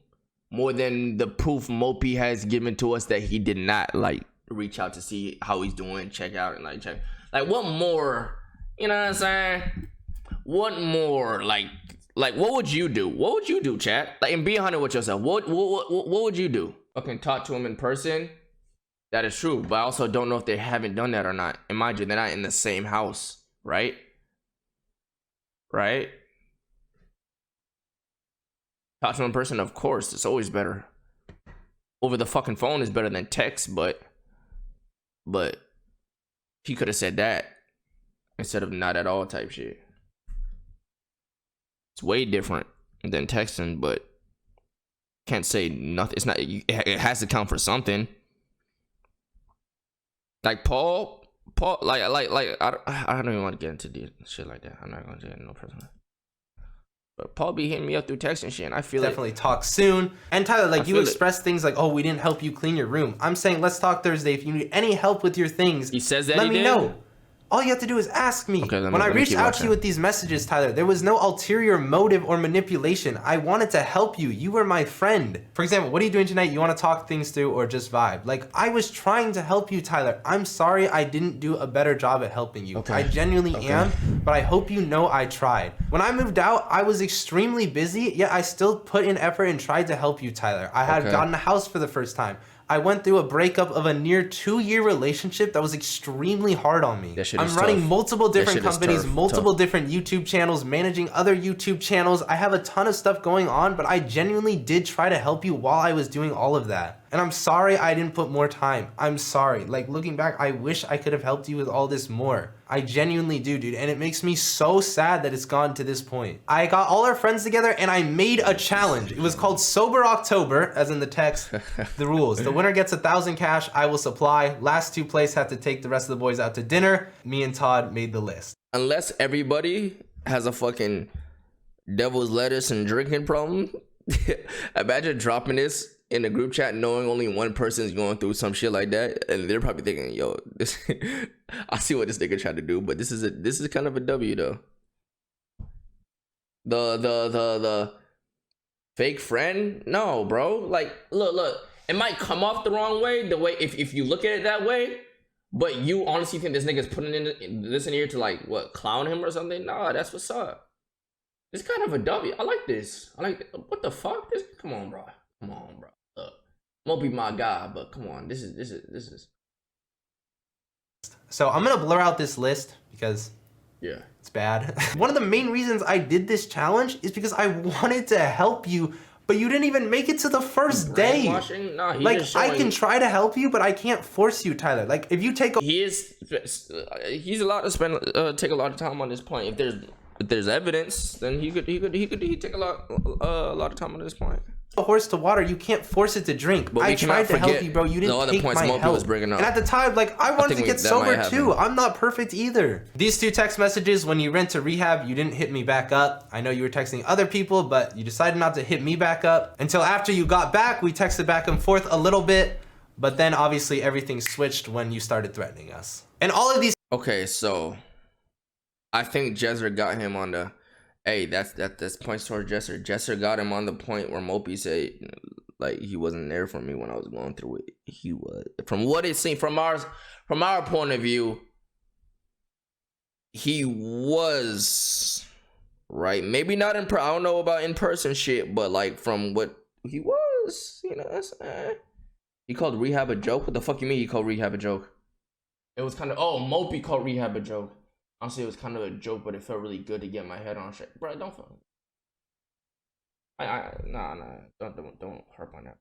more than the proof Mopi has given to us that he did not, like, reach out to see how he's doing, check out, and, like, check. Like, what more? You know what I'm saying? What more? Like what would you do? What would you do, chat? Like, and be 100 with yourself. What would you do? Fucking talk to him in person? That is true, but I also don't know if they haven't done that or not. And mind you, they're not in the same house, right? Right? Talk to him in person, of course. It's always better. Over the fucking phone is better than text, but he could have said that instead of not at all type shit. It's way different than texting, but can't say nothing. It's not. It has to count for something. Like Paul, like I don't even want to get into the shit like that. I'm not gonna say it no personal. But Paul be hitting me up through text and shit, and I feel definitely talk soon. And Tyler, like, you expressed things like, oh, we didn't help you clean your room. I'm saying let's talk Thursday. If you need any help with your things, he says that let me know. All you have to do is ask me. Okay, when I reached out to you with these messages, Tyler, there was no ulterior motive or manipulation. I wanted to help you. You were my friend. For example, what are you doing tonight? You want to talk things through or just vibe? Like, I was trying to help you, Tyler. I'm sorry I didn't do a better job at helping you. Okay. I genuinely am, but I hope you know I tried. When I moved out, I was extremely busy, yet I still put in effort and tried to help you, Tyler. I had gotten a house for the first time. I went through a breakup of a near 2-year relationship that was extremely hard on me. I'm running multiple different companies, multiple different YouTube channels, managing other YouTube channels. I have a ton of stuff going on, but I genuinely did try to help you while I was doing all of that. And I'm sorry I didn't put more time. I'm sorry. Like, looking back, I wish I could have helped you with all this more. I genuinely do, dude. And it makes me so sad that it's gone to this point. I got all our friends together and I made a challenge. It was called Sober October, as in the text, the rules. The winner gets 1,000 cash. I will supply. Last 2 places have to take the rest of the boys out to dinner. Me and Todd made the list. Unless everybody has a fucking devil's lettuce and drinking problem, imagine dropping this in a group chat knowing only one person is going through some shit like that, and they're probably thinking, yo, this I see what this nigga tried to do, but this is kind of a W though. The fake friend? No, bro. Like, look, it might come off the wrong way, the way if you look at it that way, but you honestly think this nigga's putting this in here to, like, what, clown him or something? Nah, that's what's up. It's kind of a W. I like this. What the fuck? Come on, bro. Look, won't be my guy, but come on, this is. So I'm gonna blur out this list because it's bad. One of the main reasons I did this challenge is because I wanted to help you, but you didn't even make it to the first day. Nah, like, I can try to help you, but I can't force you, Tyler. Like, if you take he's allowed to take a lot of time on this point. If there's evidence, then he could take a lot of time on this point. A horse to water, you can't force it to drink. But I tried to help you, bro. You didn't take my help. Was bringing up. And at the time, like, I wanted to get sober too. I'm not perfect either. These 2 text messages, when you went to rehab, you didn't hit me back up. I know you were texting other people, but you decided not to hit me back up. Until after you got back, we texted back and forth a little bit. But then obviously everything switched when you started threatening us. And all of these... Okay, so I think Jezra got him on the Hey, that's points toward Jesser. Jesser got him on the point where Mopi said like he wasn't there for me when I was going through it. He was. From what it seemed from our point of view, he was right. Maybe not in I don't know about in person shit, but like from what he was, you know, that's he called rehab a joke. What the fuck you mean he called rehab a joke? It was kind of Mopi called rehab a joke. Honestly, it was kind of a joke, but it felt really good to get my head on shit. Bro, don't fuck. Nah, don't harp on that.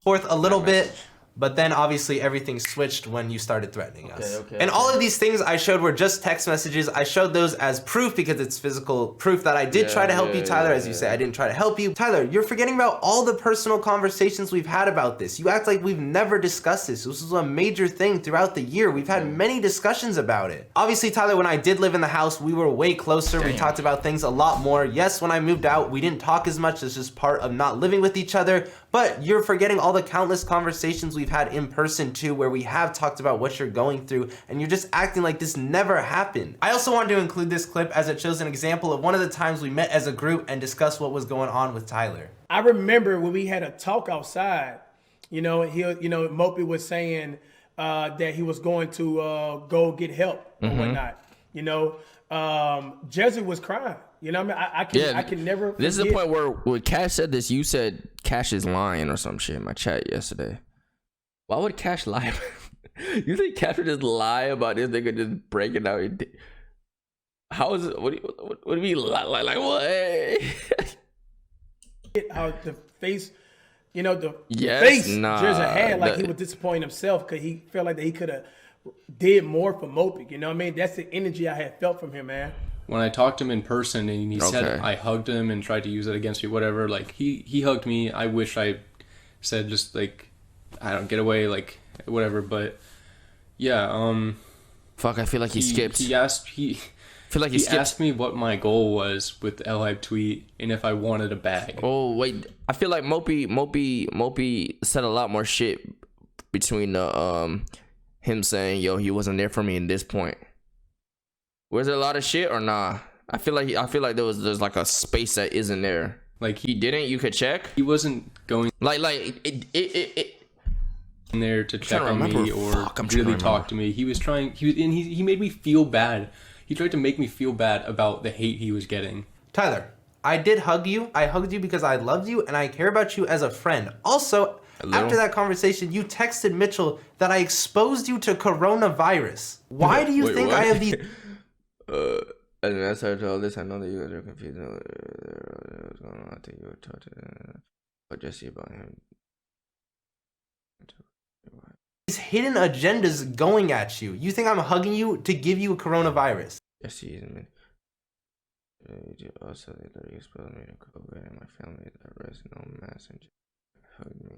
Forth a little bit, but then obviously everything switched when you started threatening us. And all of these things I showed were just text messages. I showed those as proof because it's physical proof that I did try to help you, Tyler. As you say, I didn't try to help you. Tyler, you're forgetting about all the personal conversations we've had about this. You act like we've never discussed this. This was a major thing throughout the year. We've had many discussions about it. Obviously, Tyler, when I did live in the house, we were way closer. We talked about things a lot more. Yes, when I moved out, we didn't talk as much. It's just part of not living with each other. But you're forgetting all the countless conversations we've had in person too, where we have talked about what you're going through, and you're just acting like this never happened. I also wanted to include this clip as it shows an example of one of the times we met as a group and discussed what was going on with Tyler. I remember when we had a talk outside, Mopi was saying that he was going to go get help or whatnot. Jesse was crying. You know what I mean? I can never forget. This is the point where when Cash said this, you said Cash is lying or some shit in my chat yesterday. Why would Cash lie? You think Cash would just lie about this nigga just breaking out? How is it? What do you mean lie? Like what? Out the face, the face Jesse had, like he was disappointing himself because he felt like that he could have did more for Mopi. You know what I mean? That's the energy I had felt from him, man. When I talked to him in person and he said I hugged him and tried to use it against me, whatever, like he hugged me. I wish I said just like, I don't get away, like whatever, but yeah, fuck, I feel like he skipped. He asked me what my goal was with the L-Hype tweet and if I wanted a bag. Oh wait, I feel like Mopi said a lot more shit between the him saying he wasn't there for me in this point. Was there a lot of shit or nah? I feel like there's like a space that isn't there. Like he didn't. You could check. He wasn't going like it in there to check on me or really talk to me. He was trying. He made me feel bad. He tried to make me feel bad about the hate he was getting. Tyler, I did hug you. I hugged you because I loved you and I care about you as a friend. Also, after that conversation, you texted Mitchell that I exposed you to coronavirus. Why do you think I have these? And as I told this, I know that you guys are confused. What's going on? I think you were taught but Jesse about him. These hidden agendas going at you. You think I'm hugging you to give you coronavirus? Yes, he is. Also, they literally exposed me to COVID and my family is at risk. No mask and just hugged me.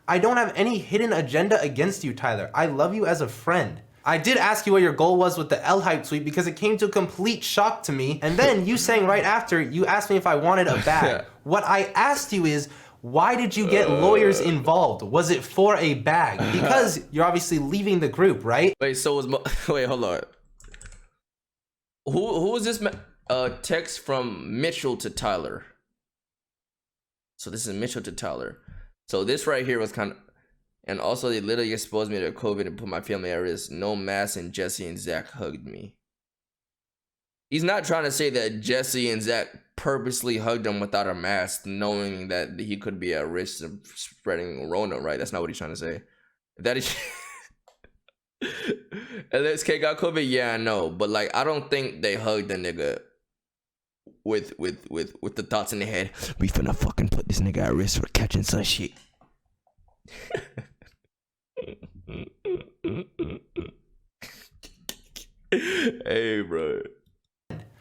I don't have any hidden agenda against you, Tyler. I love you as a friend. I did ask you what your goal was with the L-Hype tweet because it came to a complete shock to me. And then you saying right after, you asked me if I wanted a bag. What I asked you is, why did you get lawyers involved? Was it for a bag? Because you're obviously leaving the group, right? Wait, so was wait, hold on. Who was this text from Mitchell to Tyler? So this is Mitchell to Tyler. So this right here was kind of, and also they literally exposed me to COVID and put my family at risk. No mask and Jesse and Zach hugged me. He's not trying to say that Jesse and Zach purposely hugged him without a mask, knowing that he could be at risk of spreading Rona, right? That's not what he's trying to say. That is. LSK got COVID? Yeah, I know. But like, I don't think they hugged the nigga with the thoughts in their head. We finna fucking put this nigga at risk for catching some shit. Hey, bro.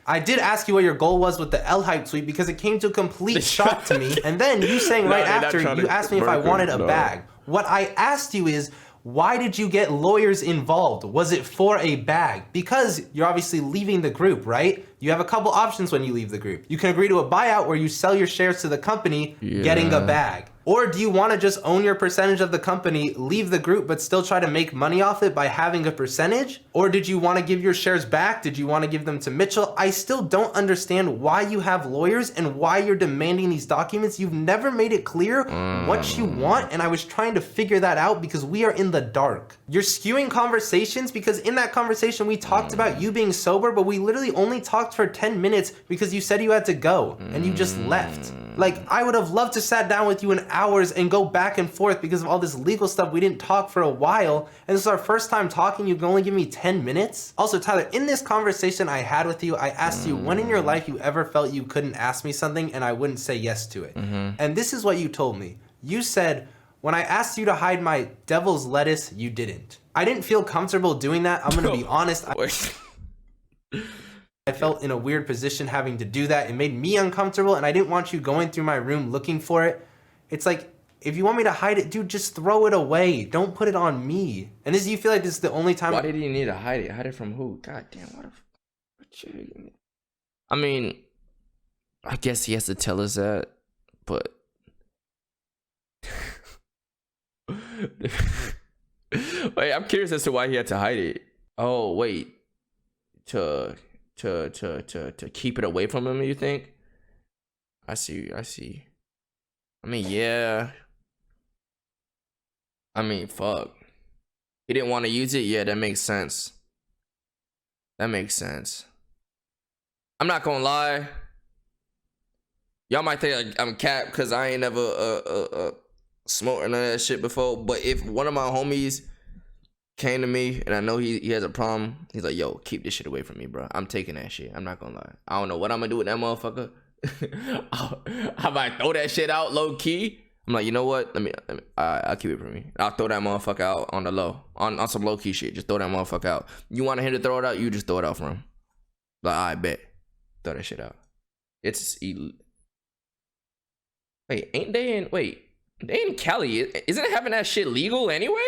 I did ask you what your goal was with the L-Hype tweet because it came to a complete shock to me. And then you saying right after, you asked me if I wanted a bag. What I asked you is, why did you get lawyers involved? Was it for a bag? Because you're obviously leaving the group, right? You have a couple options when you leave the group. You can agree to a buyout where you sell your shares to the company, getting a bag. Or do you want to just own your percentage of the company, leave the group, but still try to make money off it by having a percentage? Or did you want to give your shares back? Did you want to give them to Mitchell? I still don't understand why you have lawyers and why you're demanding these documents. You've never made it clear what you want, and I was trying to figure that out because we are in the dark. You're skewing conversations because in that conversation we talked about you being sober, but we literally only talked for 10 minutes because you said you had to go and you just left. Like, I would have loved to sat down with you in hours and go back and forth because of all this legal stuff. We didn't talk for a while, and this is our first time talking. You can only give me 10 minutes. Also, Tyler, in this conversation I had with you, I asked you when in your life you ever felt you couldn't ask me something and I wouldn't say yes to it. And this is what you told me. You said, when I asked you to hide my devil's lettuce, you didn't. I didn't feel comfortable doing that. I'm gonna be honest. I felt in a weird position having to do that. It made me uncomfortable, and I didn't want you going through my room looking for it. It's like, if you want me to hide it, dude, just throw it away. Don't put it on me. And you feel like this is the only time. Why did you need to hide it? Hide it from who? God damn, what the I mean, I guess he has to tell us that, but wait, I'm curious as to why he had to hide it. Oh, wait. To keep it away from him, you think? I see. I mean, yeah. I mean, fuck. He didn't want to use it? Yeah, that makes sense. I'm not gonna lie. Y'all might think like I'm cap because I ain't never smoked none of that shit before. But if one of my homies came to me and I know he has a problem, he's like, yo, keep this shit away from me, bro. I'm taking that shit. I'm not gonna lie. I don't know what I'm gonna do with that motherfucker. I might throw that shit out low key. I'm like, you know what? I'll keep it from me. I'll throw that motherfucker out on the low, on some low key shit. Just throw that motherfucker out. You want him to throw it out? You just throw it out for him. Like, I bet. Throw that shit out. It's wait, they in Cali? Isn't having that shit legal anyway?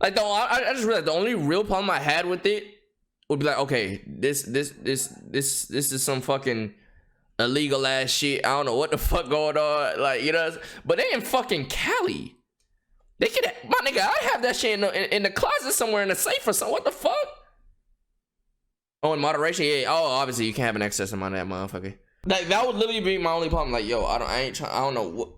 Like, I just realized the only real problem I had with it would be like, okay, this is some fucking illegal ass shit. I don't know what the fuck going on, like, you know. But they in fucking Cali. They could, my nigga, I have that shit in the closet somewhere in the safe or something. What the fuck? Oh, in moderation, yeah. Oh, obviously you can't have an excess amount of that motherfucker. Like, that would literally be my only problem. Like, yo, I don't know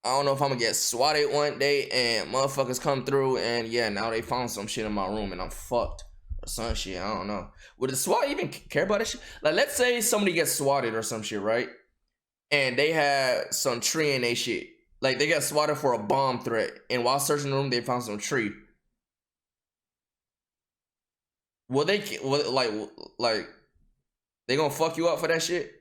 if I'm gonna get swatted one day and motherfuckers come through and yeah, now they found some shit in my room and I'm fucked or some shit. I don't know. Would the SWAT even care about that shit? Like, let's say somebody gets swatted or some shit, right? And they had some tree in their shit. Like, they got swatted for a bomb threat, and while searching the room, they found some tree. Will they like they gonna fuck you up for that shit?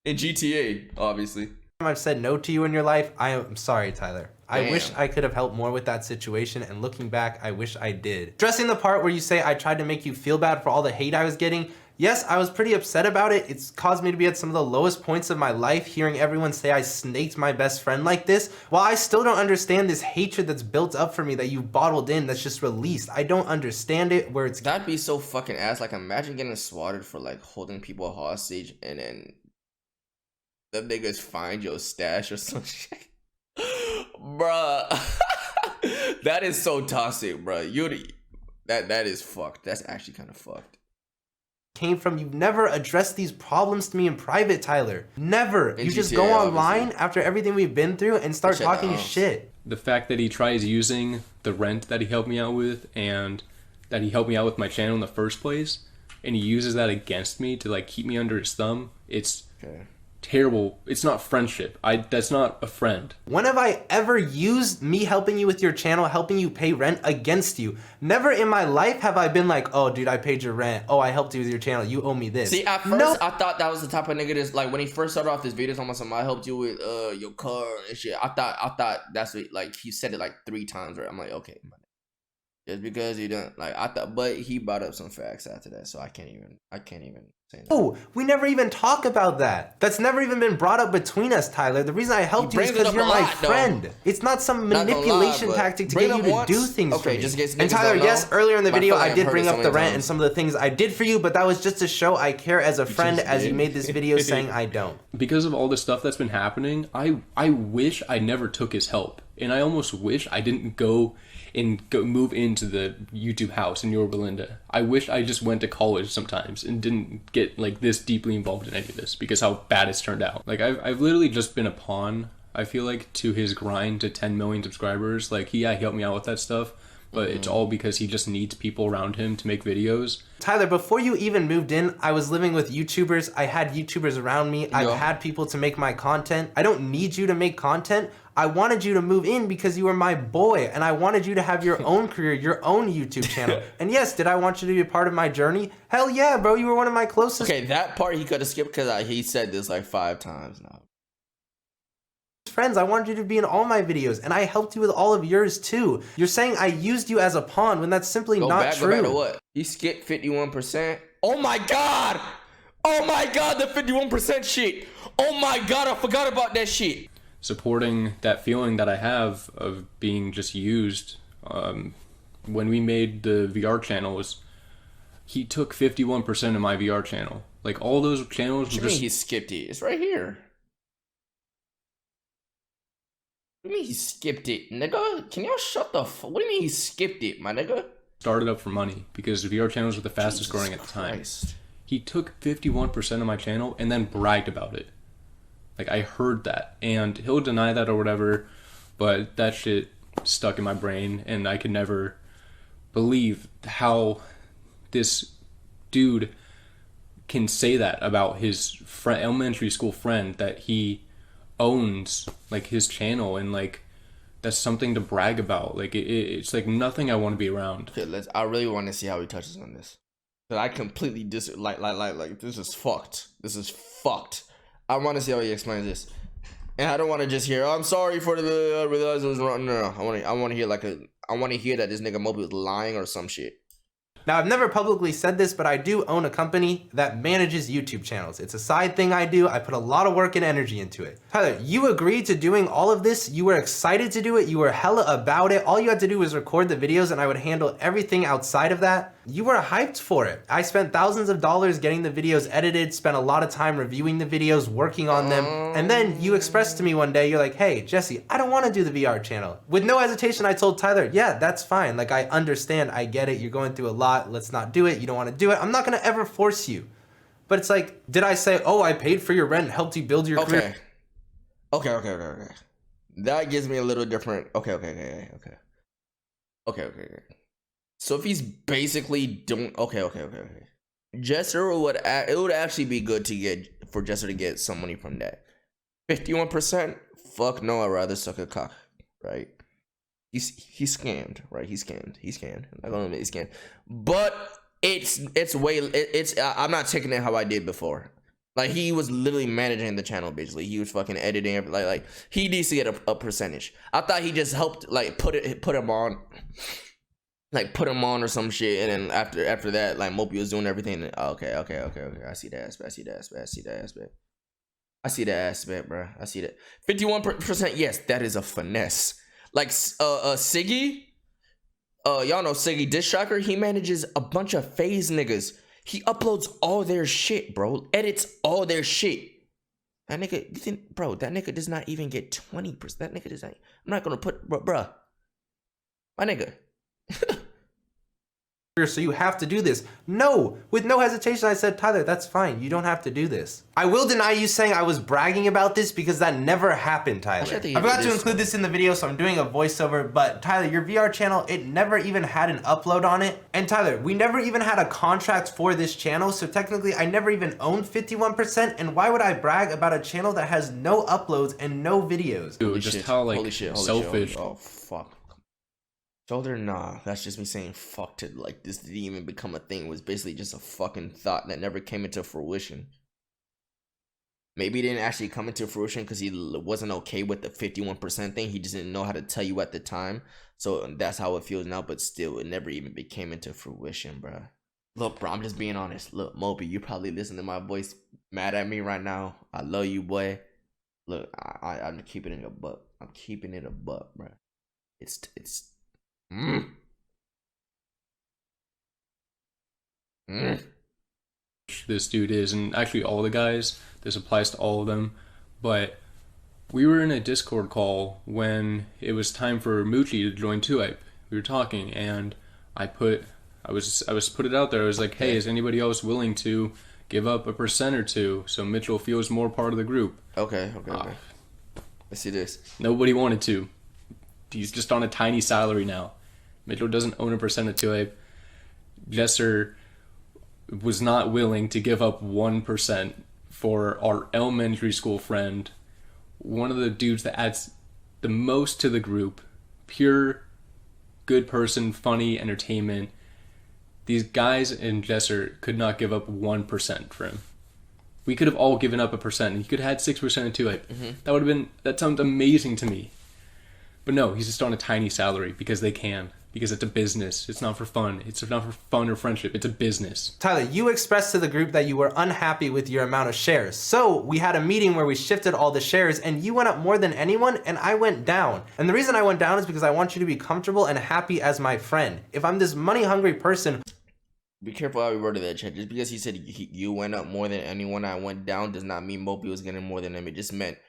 In GTA, obviously. I've said no to you in your life. I am sorry, Tyler. Damn. I wish I could have helped more with that situation, and looking back, I wish I did. Addressing the part where you say I tried to make you feel bad for all the hate I was getting, yes, I was pretty upset about it. It's caused me to be at some of the lowest points of my life, hearing everyone say I snaked my best friend like this. While I still don't understand this hatred that's built up for me that you bottled in, that's just released. I don't understand it where it's... That'd be so fucking ass. Like, imagine getting swatted for, like, holding people hostage and then the niggas find your stash or some shit. Bruh. That is so toxic, bruh. That is fucked. That's actually kind of fucked. Came from. You've never addressed these problems to me in private, Tyler. Never. You just go online after everything we've been through and start talking shit. The fact that he tries using the rent that he helped me out with and that he helped me out with my channel in the first place, and he uses that against me to like keep me under his thumb, it's terrible. It's not friendship. That's not a friend. When have I ever used me helping you with your channel, helping you pay rent against you? Never in my life have I been like, oh dude, I paid your rent. Oh, I helped you with your channel. You owe me this. See, at first I thought that was the type of nigga that's like, when he first started off this video talking about something, I helped you with your car and shit. I thought that's what, like, he said it like 3 times, right? I'm like, okay. Just because he don't like I thought, but he brought up some facts after that, so I can't even say that. Oh, we never even talk about that. That's never even been brought up between us, Tyler. The reason I helped you is because you're my friend. Though. It's not some manipulation tactic to get you to do things for me. And Tyler, yes, earlier in the video I did bring up the rent and some of the things I did for you, but that was just to show I care as a friend, as you made this video saying I don't. Because of all the stuff that's been happening, I wish I never took his help, and I almost wish I didn't go move into the YouTube house in Yorba Linda. I wish I just went to college sometimes and didn't get like this deeply involved in any of this, because how bad it's turned out. Like I've literally just been a pawn, I feel like, to his grind to 10 million subscribers. Like he helped me out with that stuff, but it's all because he just needs people around him to make videos. Tyler, before you even moved in, I was living with YouTubers. I had YouTubers around me. I've had people to make my content. I don't need you to make content. I wanted you to move in because you were my boy, and I wanted you to have your own career, your own YouTube channel. And yes, did I want you to be a part of my journey? Hell yeah, bro. You were one of my closest. Okay, that part he could have skipped because he said this like 5 times now. Friends, I wanted you to be in all my videos, and I helped you with all of yours too. You're saying I used you as a pawn when that's simply not true. Go back to what? He skipped 51%. Oh my god! Oh my god, the 51% shit! Oh my god, I forgot about that shit. Supporting that feeling that I have of being just used. When we made the VR channels, he took 51% of my VR channel. Like all those channels. What do you mean he skipped it? It's right here. What do you mean he skipped it, nigga? Can y'all shut the fuck? What do you mean he skipped it, my nigga? Started up for money because the VR channels were the fastest growing at the time. He took 51% of my channel and then bragged about it. Like I heard that, and he'll deny that or whatever, but that shit stuck in my brain, and I could never believe how this dude can say that about his elementary school friend that he owns, like his channel, and like that's something to brag about. Like it's like nothing I want to be around. Okay, I really want to see how he touches on this. But I completely like this is fucked. This is fucked. I want to see how he explains this, and I don't want to just hear, oh, "I'm sorry for the realize it was wrong." No, I want to hear I want to hear that this nigga Mopi was lying or some shit. Now, I've never publicly said this, but I do own a company that manages YouTube channels. It's a side thing I do. I put a lot of work and energy into it. Tyler, you agreed to doing all of this. You were excited to do it. You were hella about it. All you had to do was record the videos and I would handle everything outside of that. You were hyped for it. I spent thousands of dollars getting the videos edited, spent a lot of time reviewing the videos, working on them. And then you expressed to me one day, you're like, hey, Jesse, I don't want to do the VR channel. With no hesitation, I told Tyler, yeah, that's fine. Like, I understand. I get it. You're going through a lot. Let's not do it. You don't want to do it. I'm not going to ever force you. But it's like, did I say, oh, I paid for your rent, helped you build your career? Okay. That gives me a little different. Okay. So if he's basically doing okay. Jester would actually be good to get for Jester to get some money from that. 51%? Fuck no, I'd rather suck a cock, right? He scammed, right? He scammed. I'm not gonna admit he scammed. But I'm not taking it how I did before. Like, he was literally managing the channel, basically. He was fucking editing, like he needs to get a percentage. I thought he just helped, like, put him on or some shit, and then after that, like, Mopi was doing everything. And, okay. I see that aspect, bro. I see that. 51%, yes, that is a finesse. Like, Siggy, y'all know Siggy Dish Shocker. He manages a bunch of FaZe niggas. He uploads all their shit, bro. Edits all their shit. That nigga, you think, bro, that nigga does not even get 20%. That nigga does not. I'm not gonna put, bruh. My nigga. So you have to do this. No, with no hesitation, I said, Tyler, that's fine. You don't have to do this. I will deny you saying I was bragging about this because that never happened, Tyler. I forgot to include this in the video, so I'm doing a voiceover, but Tyler, your VR channel, it never even had an upload on it. And Tyler, we never even had a contract for this channel, so technically I never even owned 51%, and why would I brag about a channel that has no uploads and no videos? Dude, just how, like, selfish. Oh, fuck. Shoulder, nah, that's just me saying fuck to, like, this didn't even become a thing. It was basically just a fucking thought that never came into fruition. maybe it didn't actually come into fruition because he wasn't okay with the 51% thing. He just didn't know how to tell you at the time. So that's how it feels now. But still, it never even came into fruition, bro. Look, bro, I'm just being honest. Look, Mopi, you probably listen to my voice mad at me right now. I love you, boy. Look, I'm keeping it a buck. I'm keeping it a buck, bro. It's This dude is, and actually all the guys, this applies to all of them, but we were in a Discord call when it was time for Moochie to join 2-Hype. We were talking, and I was put it out there. I was like, hey, is anybody else willing to give up a % or two so Mitchell feels more part of the group? Okay. Let's see this. Nobody wanted to. He's just on a tiny salary now. Mitchell doesn't own a % of 2-Hype. Jesser was not willing to give up 1% for our elementary school friend, one of the dudes that adds the most to the group, pure good person, funny entertainment. These guys in Jesser could not give up 1% for him. We could have all given up a percent, and he could have had 6% of 2-Hype. That sounds amazing to me. But no, he's just on a tiny salary because they can. Because it's a business. It's not for fun. It's not for fun or friendship. It's a business. Tyler, you expressed to the group that you were unhappy with your amount of shares. So we had a meeting where we shifted all the shares and you went up more than anyone and I went down. And the reason I went down is because I want you to be comfortable and happy as my friend. If I'm this money hungry person... Be careful how you worded that, chat. Just because he said you went up more than anyone, I went down, does not mean Mopi was getting more than him. It just meant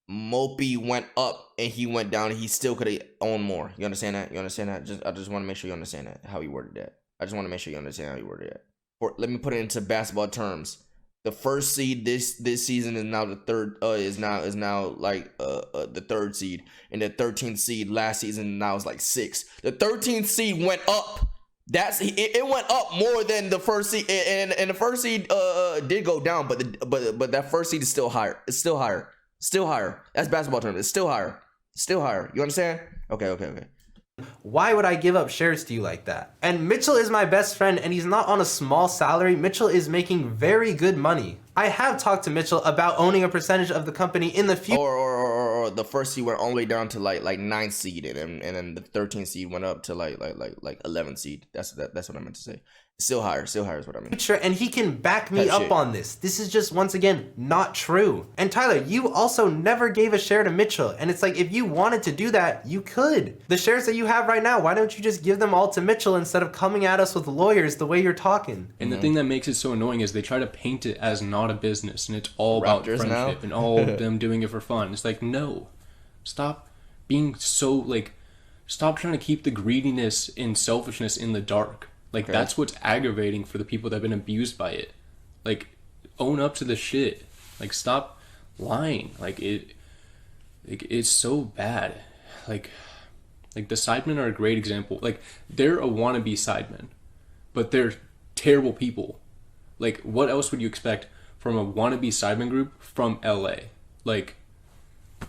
Mopi went up and he went down and he still could have owned more. You understand that? I just want to make sure you understand that, how he worded that. I just want to make sure you understand how he worded that. Let me put it into basketball terms. The first seed this season is now the third is now like the third seed, and the 13th seed last season now is like 6. The 13th seed went up. It went up more than the first seed, and the first seed did go down, but that first seed is still higher. It's still higher. Still higher. That's basketball terms. It's still higher. Still higher. You understand? Okay. Why would I give up shares to you like that? And Mitchell is my best friend and he's not on a small salary. Mitchell is making very good money. I have talked to Mitchell about owning a percentage of the company in the future. Or the first seed went all the way down to like 9th seed, and then the 13th seed went up to like 11th seed. That's what I meant to say. Still higher is what I mean. And he can back me up on this. This is just, once again, not true. And Tyler, you also never gave a share to Mitchell. And it's like, if you wanted to do that, you could. The shares that you have right now, why don't you just give them all to Mitchell instead of coming at us with lawyers the way you're talking? And the thing that makes it so annoying is they try to paint it as not a business and it's all about friendship now. And all of them doing it for fun. It's like, no. Stop being so, stop trying to keep the greediness and selfishness in the dark. That's what's aggravating for the people that have been abused by it. Own up to the shit. Stop lying. It's so bad. The sidemen are a great example. They're a wannabe sidemen, but they're terrible people. What else would you expect from a wannabe sidemen group from LA?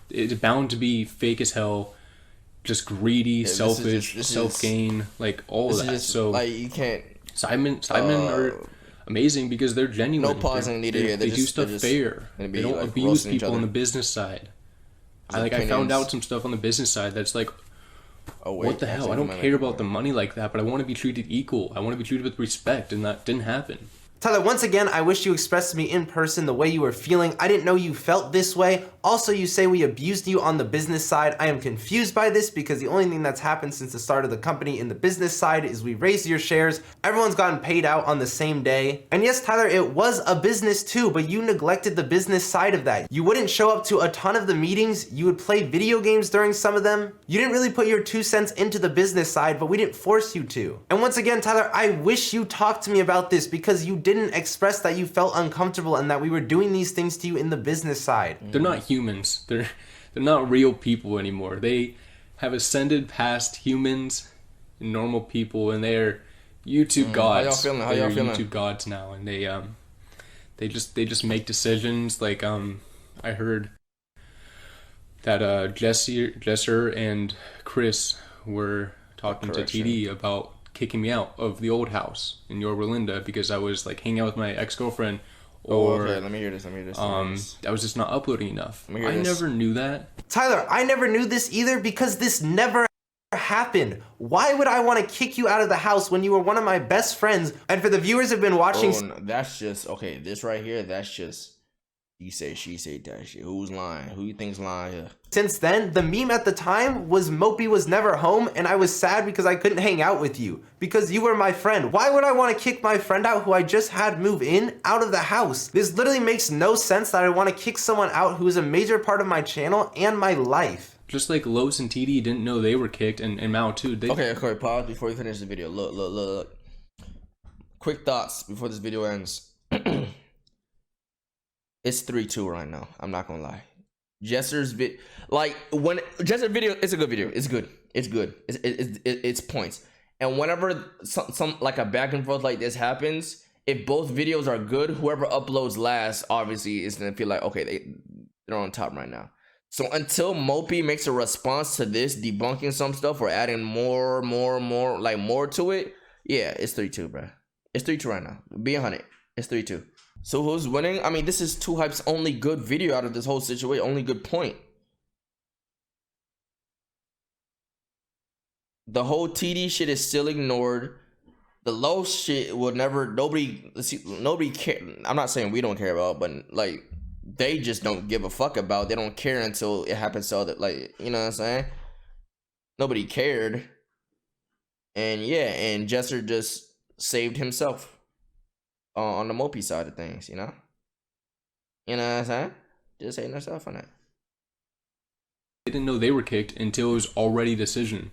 It's bound to be fake as hell. Just greedy, selfish, self-gain, all of that. You can't. Sidemen are amazing because they're genuine. No pausing needed here. They do stuff fair. They don't abuse people on the business side. I found out some stuff on the business side that's what the hell? I don't care about the money like that, but I want to be treated equal. I want to be treated with respect, and that didn't happen. Tyler, once again, I wish you expressed to me in person the way you were feeling. I didn't know you felt this way. Also, you say we abused you on the business side. I am confused by this because the only thing that's happened since the start of the company in the business side is we raised your shares. Everyone's gotten paid out on the same day. And yes, Tyler, it was a business too, but you neglected the business side of that. You wouldn't show up to a ton of the meetings. You would play video games during some of them. You didn't really put your 2 cents into the business side, but we didn't force you to. And once again, Tyler, I wish you talked to me about this because you didn't express that you felt uncomfortable and that we were doing these things to you in the business side. They're not humans. They're not real people anymore. They have ascended past humans and normal people, and they're YouTube gods. How y'all feeling? YouTube gods now, and they just make decisions. I heard that Jesser and Chris were talking to TD about kicking me out of the old house in Yorba Linda because I was hanging out with my ex-girlfriend or okay, let me hear this. I was just not uploading enough. I never knew that. Tyler, I never knew this either because this never happened. Why would I want to kick you out of the house when you were one of my best friends? And for the viewers who've been watching, that's just okay. This right here, that's just he say, she say, that shit. Who's lying? Who you think's lying here? Since then, the meme at the time was Mopi was never home, and I was sad because I couldn't hang out with you because you were my friend. Why would I want to kick my friend out who I just had move in out of the house? This literally makes no sense that I want to kick someone out who is a major part of my channel and my life. Just like Los and TD didn't know they were kicked, and Mao too. Okay, pause before you finish the video. Look. Quick thoughts before this video ends. It's 3-2 right now. I'm not gonna lie. Jesser's when Jesser's video, it's a good video. It's good. It's points. And whenever some like a back and forth like this happens, if both videos are good, whoever uploads last obviously is gonna feel like okay, they're on top right now. So until Mopi makes a response to this, debunking some stuff or adding more to it, yeah, it's 3-2, bro. It's 3-2 right now. Be 100. It's 3-2. So who's winning? I mean, this is 2Hype's only good video out of this whole situation. Only good point. The whole TD shit is still ignored. The low shit will never. Nobody care. I'm not saying we don't care about, but like they just don't give a fuck about. They don't care until it happens to other. Like, you know what I'm saying? Nobody cared. And yeah, and Jesser just saved himself. On the Mopi side of things, you know what I'm saying? Just hating herself on that. They didn't know they were kicked until it was already decision.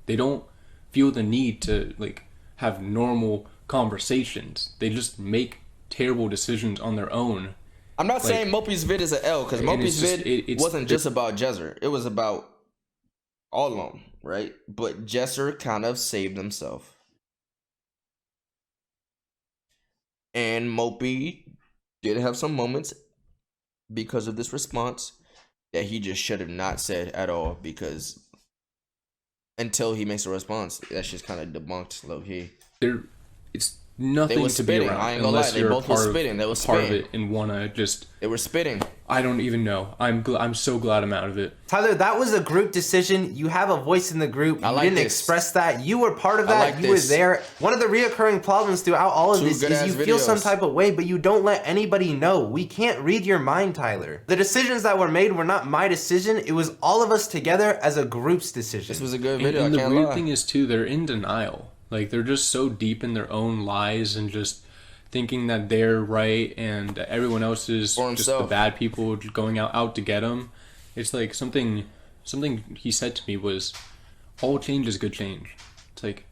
They don't feel the need to like have normal conversations. They just make terrible decisions on their own. I'm not saying Mopi's vid is an L, because Mopi's vid wasn't just about Jesser. It was about all of them, right? But Jesser kind of saved himself. And Mopi did have some moments because of this response that he just should have not said at all, because until he makes a response, that's just kind of debunked low-key. It's nothing to be around. I ain't gonna lie, they both were spitting. They were part spitting. of it and wanna just. They were spitting. I don't even know. I'm so glad I'm out of it. Tyler, that was a group decision. You have a voice in the group. You didn't express that. You were part of that. You were there. One of the reoccurring problems throughout all of this is you feel some type of way, but you don't let anybody know. We can't read your mind, Tyler. The decisions that were made were not my decision. It was all of us together as a group's decision. This was a good video. And the weird thing is too, they're in denial. Like they're just so deep in their own lies and just thinking that they're right and everyone else is just the bad people going out to get them. It's like something he said to me was, all change is good change. It's like,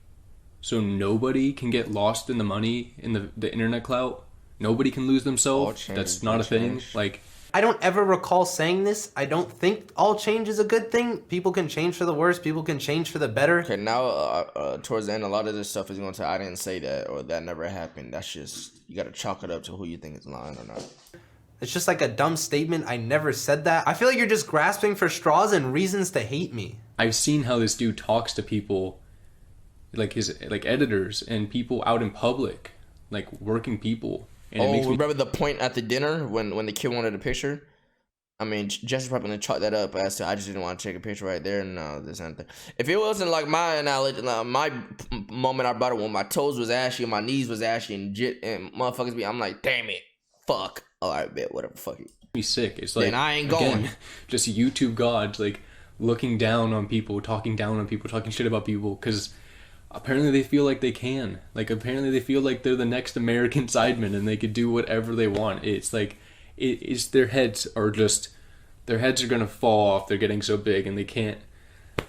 so nobody can get lost in the money in the internet clout. Nobody can lose themselves. That's not a thing. Like, I don't ever recall saying this. I don't think all change is a good thing. People can change for the worse. People can change for the better. Okay, now towards the end, a lot of this stuff is going to say, I didn't say that, or that never happened. That's just, you got to chalk it up to who you think is lying or not. It's just like a dumb statement. I never said that. I feel like you're just grasping for straws and reasons to hate me. I've seen how this dude talks to people, like his editors and people out in public, like working people. And remember the point at the dinner when the kid wanted a picture? I mean, Jesser's probably gonna chalk that up as to, I just didn't want to take a picture right there. No, this and that. If it wasn't like my analogy, my moment I brought it when my toes was ashy and my knees was ashy and motherfuckers be, I'm like, damn it, fuck. All right, bet, whatever, fuck it. Be sick. It's like, then I ain't going. Again, just YouTube gods like looking down on people, talking shit about people, because apparently they feel like they can. Like, apparently they feel like they're the next American Sidemen and they could do whatever they want. It's like, it's their heads are gonna fall off. They're getting so big and they can't.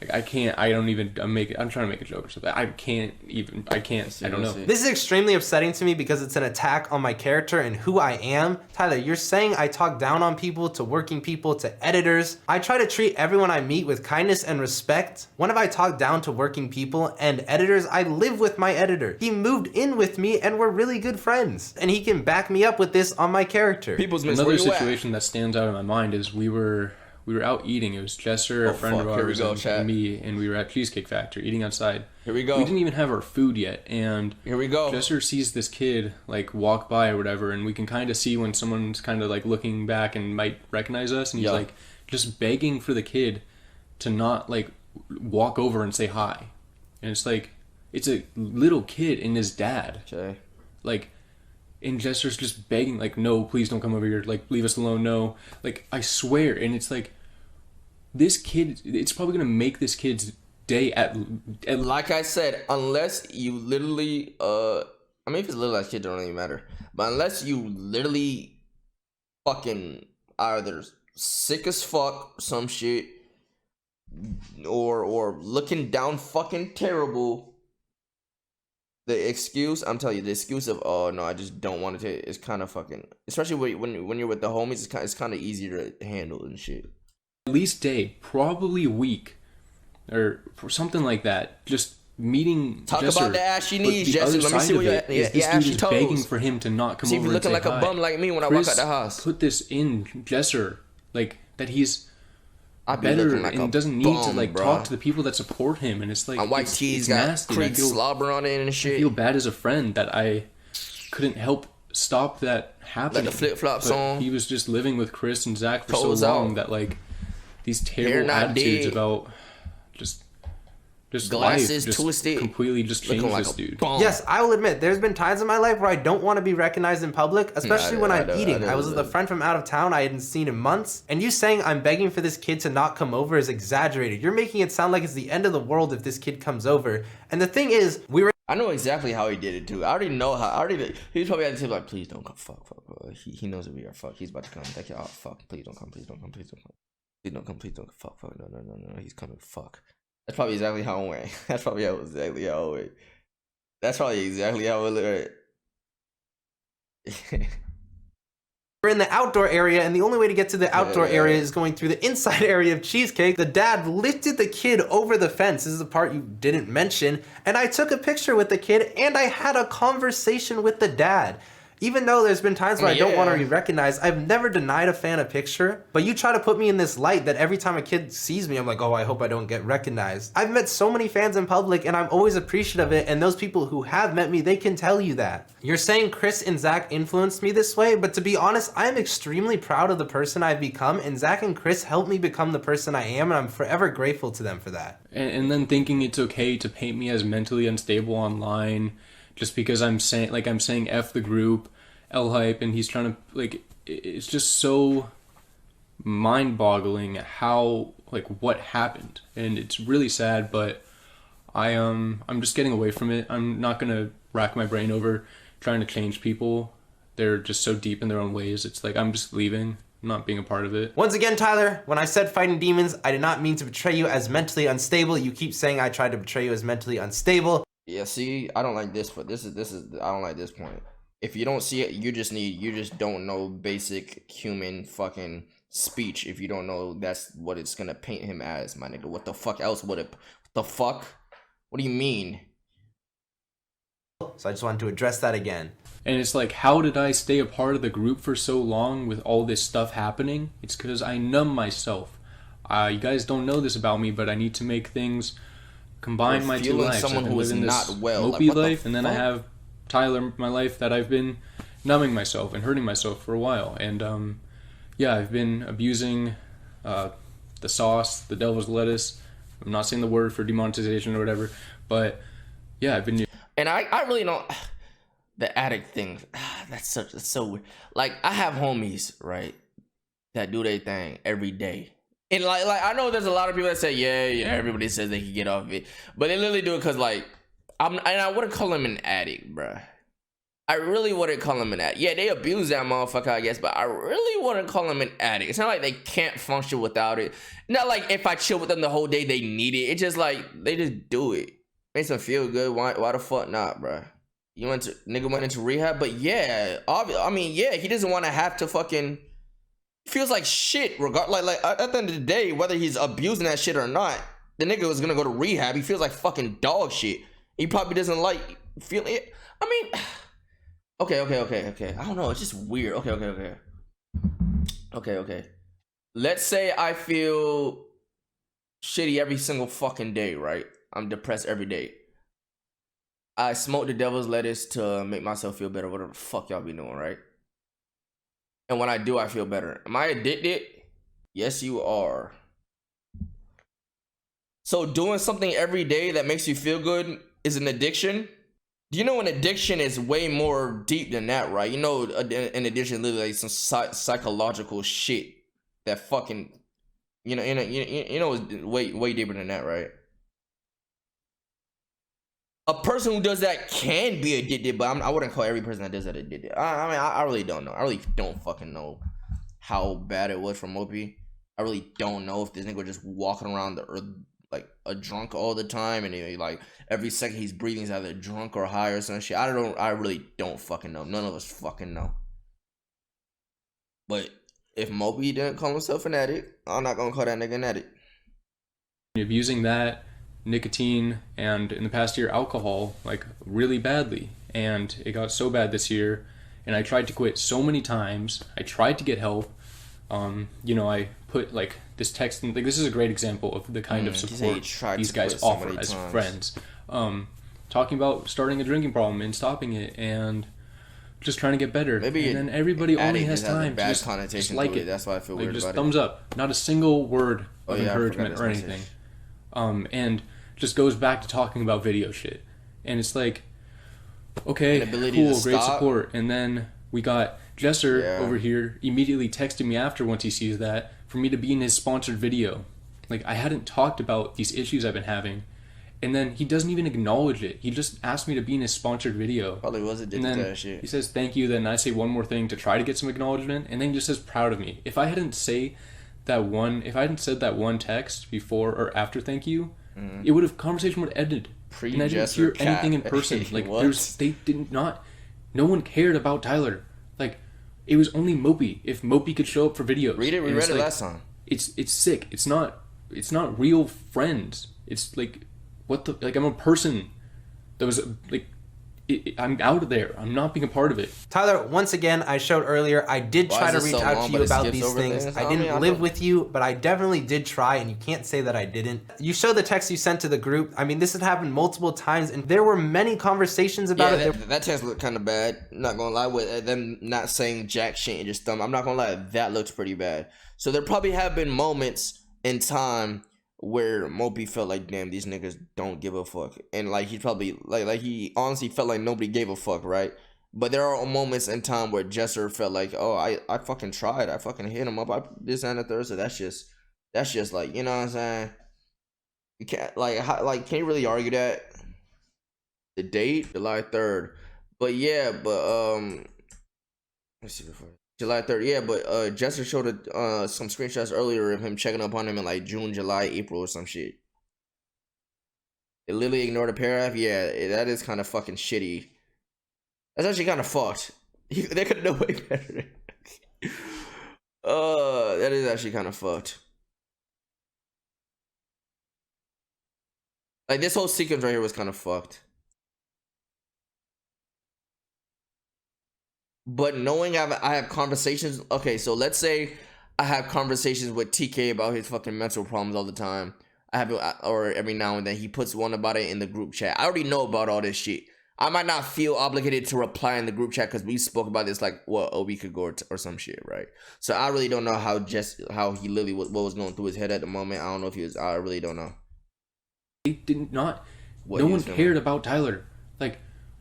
Like, I'm trying to make a joke or something. I don't know. This is extremely upsetting to me because it's an attack on my character and who I am. Tyler, you're saying I talk down on people, to working people, to editors. I try to treat everyone I meet with kindness and respect. When have I talked down to working people and editors? I live with my editor. He moved in with me and we're really good friends. And he can back me up with this on my character. Another situation that stands out in my mind is we were we were out eating. It was Jester, a friend of ours, and me, and we were at Cheesecake Factory eating outside. Here we go. We didn't even have our food yet, and here we go. Jester sees this kid like walk by or whatever, and we can kind of see when someone's kind of like looking back and might recognize us, and he's like just begging for the kid to not like walk over and say hi, and it's like it's a little kid and his dad, like. And Jester's just begging, like, no, please don't come over here. Like, leave us alone. No. Like, I swear. And it's like, this kid, it's probably going to make this kid's day at like I said, unless you literally, I mean, if it's little ass kid, don't really matter. But unless you literally fucking either sick as fuck, some shit, or looking down fucking terrible. The excuse, I'm telling you, the excuse of, oh no, I just don't want to take it, is kind of fucking, especially when you're with the homies, it's kind of easier to handle and shit. At least day, probably a week, or something like that. Just meeting. Talk Jester, about the ashy knees, Jester. Let me see what your ashy toes. Begging for him to not come over. See if you're looking like a bum like me when I walk out the house. Put this in Jester, like that he's I be better like and doesn't need to like talk to the people that support him, and it's like my white tees got nasty. Creek slobber on it and shit. I feel bad as a friend that I couldn't help stop that happening. Like the flip flops on. He was just living with Chris and Zach for so long that like these terrible attitudes about just glasses life, twisted, completely just changed like this dude. Yes, I will admit, there's been times in my life where I don't want to be recognized in public, especially when I'm eating. I was with a friend from out of town I hadn't seen in months, and you saying I'm begging for this kid to not come over is exaggerated. You're making it sound like it's the end of the world if this kid comes over. And the thing is, I know exactly how he did it too. I already know how. He was probably at the table like, please don't come. Fuck. He knows that we are. Fuck. He's about to come. Like, oh fuck. Please don't come. Please don't come. Please don't come. Please don't come. Please don't. Fuck. No. He's coming. Fuck. That's probably exactly how it went. That's probably exactly how it went. We're in the outdoor area, and the only way to get to the outdoor area is going through the inside area of Cheesecake. The dad lifted the kid over the fence. This is the part you didn't mention. And I took a picture with the kid, and I had a conversation with the dad. Even though there's been times where I don't want to be recognized, I've never denied a fan a picture. But you try to put me in this light that every time a kid sees me, I'm like, oh, I hope I don't get recognized. I've met so many fans in public, and I'm always appreciative of it. And those people who have met me, they can tell you that. You're saying Chris and Zach influenced me this way, but to be honest, I'm extremely proud of the person I've become. And Zach and Chris helped me become the person I am, and I'm forever grateful to them for that. And then thinking it's okay to paint me as mentally unstable online just because I'm saying F the group, L hype, and he's trying to like, it's just so mind-boggling how like what happened, and it's really sad. But I'm just getting away from it. I'm not gonna rack my brain over trying to change people. They're just so deep in their own ways. It's like I'm just leaving. I'm not being a part of it. Once again, Tyler, when I said fighting demons, I did not mean to betray you as mentally unstable. You keep saying I tried to betray you as mentally unstable. Yeah, see, I don't like this, but this is I don't like this point. If you don't see it, you just don't know basic human fucking speech. If you don't know that's what it's gonna paint him as, my nigga. What the fuck else would it? What the fuck? What do you mean? So I just wanted to address that again. And it's like, how did I stay a part of the group for so long with all this stuff happening? It's because I numb myself. You guys don't know this about me, but I need to make things combine my two lives. Someone who is not well. Mopi life, and then I have Tyler, my life, that I've been numbing myself and hurting myself for a while. And I've been abusing the sauce, the devil's lettuce. I'm not saying the word for demonetization or whatever, but yeah, I've been. And I really don't. The addict thing, that's so weird. Like, I have homies, right, that do their thing every day. And like I know there's a lot of people that say, yeah, everybody says they can get off of it, but they literally do it because like, I wouldn't call him an addict, bruh. I really wouldn't call him an addict. Yeah, they abuse that motherfucker, I guess, but I really wouldn't call him an addict. It's not like they can't function without it. Not like if I chill with them the whole day, they need it. It's just like, they just do it. Makes them feel good. Why the fuck not, bruh? Nigga went into rehab, but yeah, he doesn't want to have to fucking, feels like shit, like at the end of the day, whether he's abusing that shit or not, the nigga was gonna go to rehab. He feels like fucking dog shit. He probably doesn't like feeling it. I mean, okay. I don't know. It's just weird. Okay. let's say I feel shitty every single fucking day, right? I'm depressed every day. I smoke the devil's lettuce to make myself feel better, whatever the fuck y'all be doing, right? And when I do, I feel better. Am I addicted? Yes, you are. So doing something every day that makes you feel good is an addiction? You know, an addiction is way more deep than that, right? You know, an addiction is literally like some psychological shit that fucking, you know, it's way deeper than that, right? A person who does that can be addicted, but I wouldn't call every person that does that addicted. I mean, I really don't know. I really don't fucking know how bad it was for Mopi. I really don't know if this nigga was just walking around the earth like a drunk all the time, and he, like every second he's breathing is either drunk or high or some shit. I really don't fucking know. None of us fucking know. But if Mopi didn't call himself an addict, I'm not gonna call that nigga an addict. Abusing that, nicotine, and in the past year alcohol, like really badly, and it got so bad this year, and I tried to quit so many times. I tried to get help. You know, I put like this text, and like this is a great example of the kind of support these guys offer as friends. Talking about starting a drinking problem and stopping it, and just trying to get better. Maybe and then everybody only has time to just like it. That's why I feel weird just about thumbs it. up, not a single word of encouragement or anything. And just goes back to talking about video shit, and it's like, okay, cool, great support. And then we got Jesser over here immediately texting me after once he sees that for me to be in his sponsored video. Like, I hadn't talked about these issues I've been having, and then he doesn't even acknowledge it. He just asked me to be in his sponsored video. Probably was addicted to that shit. He says thank you, then I say one more thing to try to get some acknowledgement, and then he just says proud of me. If I hadn't said that one text before or after thank you, it would have conversation would have ended. And I didn't hear anything in person. Like no one cared about Tyler. Like, it was only Mopi. If Mopi could show up for videos. We read it last time. It's sick. It's not real friends. It's like, I'm a person that was like, I'm out of there. I'm not being a part of it. Tyler, once again, I showed earlier, I did try to reach out to you about these things. I didn't live with you, but I definitely did try, and you can't say that I didn't. You showed the text you sent to the group. I mean, this had happened multiple times, and there were many conversations about it. That text looked kind of bad. Not gonna lie, with them not saying jack shit and just thumb. I'm not gonna lie, that looks pretty bad. So there probably have been moments in time where Mopi felt like, damn, these niggas don't give a fuck, and like he probably like he honestly felt like nobody gave a fuck, right? But there are moments in time where Jesser felt like, oh, I fucking tried, I fucking hit him up, this and the third. So that's just like, you know what I'm saying? You can't can you really argue that? The date, July 3rd, but let's see before. July 3rd, yeah, but Jesser showed some screenshots earlier of him checking up on him in like June, July, April or some shit. They literally ignored a paragraph. Yeah, that is kind of fucking shitty. That's actually kind of fucked. They could have done way better. That is actually kind of fucked. Like, this whole sequence right here was kind of fucked. But knowing I have conversations, okay, so let's say I have conversations with TK about his fucking mental problems all the time. Or every now and then he puts one about it in the group chat. I already know about all this shit. I might not feel obligated to reply in the group chat because we spoke about this like a week ago or some shit, right? So I really don't know how he literally what was going through his head at the moment. I don't know if he was. I really don't know. No one cared about Tyler. Like,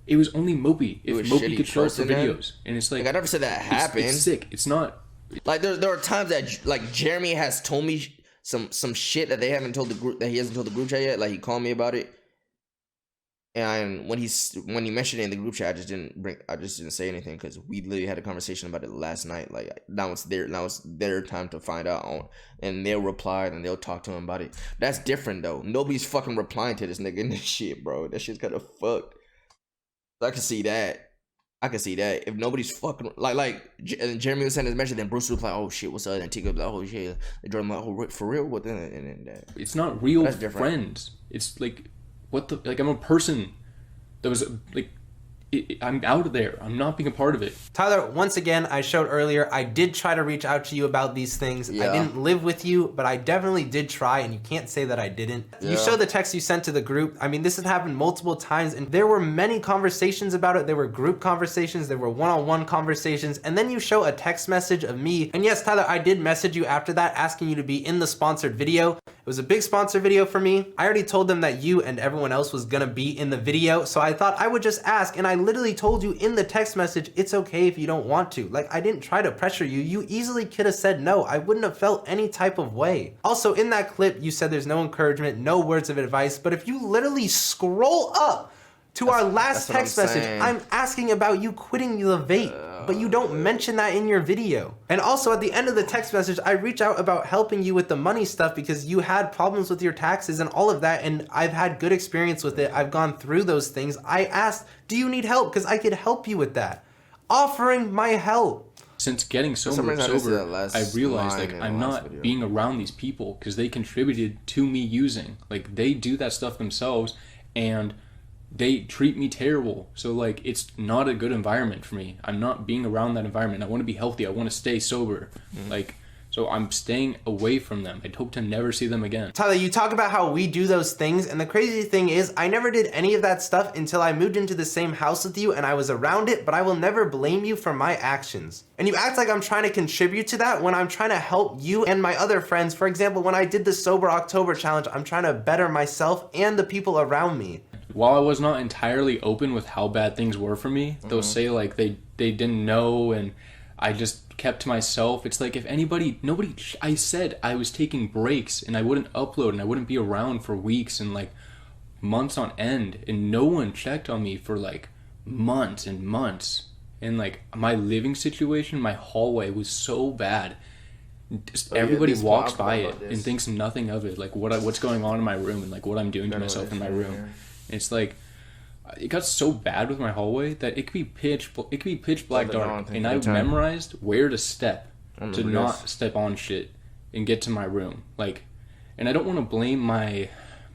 it was only Mopi. If Mopi could show up for videos, and it's like I never said that happened. It's sick. It's not. Like, there are times that like Jeremy has told me some shit that they haven't told the group, that he hasn't told the group chat yet. Like, he called me about it, and when he mentioned it in the group chat, I just didn't say anything because we literally had a conversation about it last night. Like, now it's their time to find out, and they'll reply and they'll talk to him about it. That's different though. Nobody's fucking replying to this nigga in this shit, bro. That shit's kind of fucked. I can see that. If nobody's fucking like Jeremy was sending his message, then Bruce was like, "Oh shit, what's up?" And Tika was like, "Oh shit," and Jordan like, "Oh, for real?" What then? And that. It's not real friends. It's like, what the, like, I'm a person that was like, I'm out of there. I'm not being a part of it. Tyler, once again, I showed earlier, I did try to reach out to you about these things. Yeah. I didn't live with you, but I definitely did try, and you can't say that I didn't. Yeah. You showed the text you sent to the group. I mean, this has happened multiple times, and there were many conversations about it. There were group conversations, there were one-on-one conversations, and then you show a text message of me. And yes, Tyler, I did message you after that, asking you to be in the sponsored video. It was a big sponsor video for me. I already told them that you and everyone else was gonna be in the video, so I thought I would just ask, and I literally told you in the text message, it's okay if you don't want to. Like, I didn't try to pressure you. You easily could have said no. I wouldn't have felt any type of way. Also, in that clip, you said there's no encouragement, no words of advice, but if you literally scroll up to our last text message, I'm asking about you quitting the vape, but you don't mention that in your video. And also at the end of the text message, I reach out about helping you with the money stuff because you had problems with your taxes and all of that, and I've had good experience with it. I've gone through those things. I asked, do you need help? Because I could help you with that. Offering my help. Since getting sober, I realized like I'm not being around these people because they contributed to me using. Like, they do that stuff themselves, and they treat me terrible. So like, it's not a good environment for me. I'm not being around that environment. I want to be healthy. I want to stay sober. Like, so I'm staying away from them. I'd hope to never see them again. Tyler, you talk about how we do those things, and the crazy thing is I never did any of that stuff until I moved into the same house with you and I was around it, but I will never blame you for my actions. And you act like I'm trying to contribute to that when I'm trying to help you and my other friends. For example, when I did the Sober October Challenge, I'm trying to better myself and the people around me. While I was not entirely open with how bad things were for me, they'll say like they didn't know, and I just kept to myself. It's like, if nobody, I said I was taking breaks and I wouldn't upload and I wouldn't be around for weeks and like months on end, and no one checked on me for like months and months. And like, my living situation, my hallway was so bad. Just everybody walks by it and thinks nothing of it, like what's going on in my room and like what I'm doing to myself in my room. It's like, it got so bad with my hallway that it could be pitch black dark, and I've memorized where to step to not step on shit and get to my room. Like, and I don't want to blame my